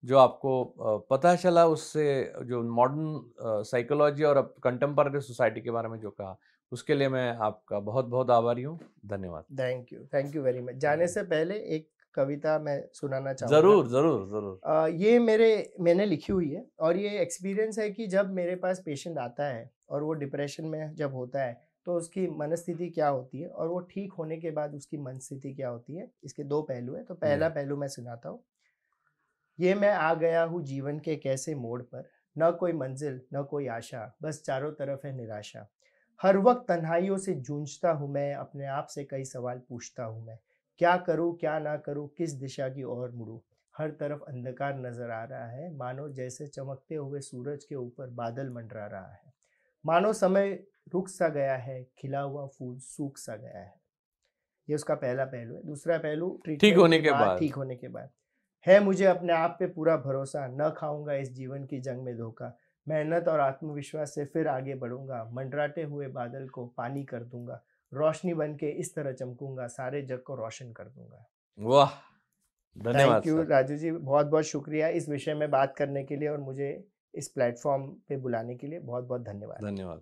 जो आपको पता चला, उससे जो मॉडर्न साइकोलॉजी और अब कंटेम्पररी सोसाइटी के बारे में जो कहा, उसके लिए मैं आपका बहुत बहुत आभारी हूँ। धन्यवाद। Thank you very much. जाने से पहले एक कविता मैं सुनाना चाहूँगा। ज़रूर, ज़रूर, ज़रूर। ये मैंने लिखी हुई है और ये एक्सपीरियंस है कि जब मेरे पास पेशेंट आता है और वो डिप्रेशन में जब होता है तो उसकी मनस्थिति क्या होती है और वो ठीक होने के बाद उसकी मनस्थिति क्या होती है, इसके 2 पहलू हैं। तो पहला जी। पहलू मैं सुनाता हूँ। ये मैं आ गया हूँ जीवन के कैसे मोड़ पर, न कोई मंजिल, न कोई आशा, बस चारों तरफ है निराशा। हर वक़्त तन्हाइयों से जूझता हूँ मैं, अपने आप से कई सवाल पूछता हूँ मैं। क्या करूँ, क्या ना करूँ, किस दिशा की ओर मुड़ूँ? हर तरफ अंधकार नज़र आ रहा है, मानो जैसे चमकते हुए सूरज के ऊपर बादल मंडरा रहा है। मानो समय रुक सा गया है, खिला हुआ फूल सूख सा गया है। ये उसका पहला पहलू है। दूसरा पहलू ठीक ट्रीटमेंट होने के के बाद, बाद। ठीक होने के बाद, है मुझे अपने आप पे पूरा भरोसा, न खाऊँगा इस जीवन की जंग में धोखा। मेहनत और आत्मविश्वास से फिर आगे बढ़ूँगा, मंडराते हुए बादल को पानी कर दूँगा। रोशनी बन के इस तरह चमकूँगा, सारे जग को रोशन कर दूँगा। वाह! धन्यवाद thank you sir. Raju ji, बहुत-बहुत शुक्रिया इस विषय में बात करने के लिए और मुझे इस प्लेटफ़ॉर्म पे बुलाने के लिए बहुत-बहुत धन्यवाद। धन्यवाद।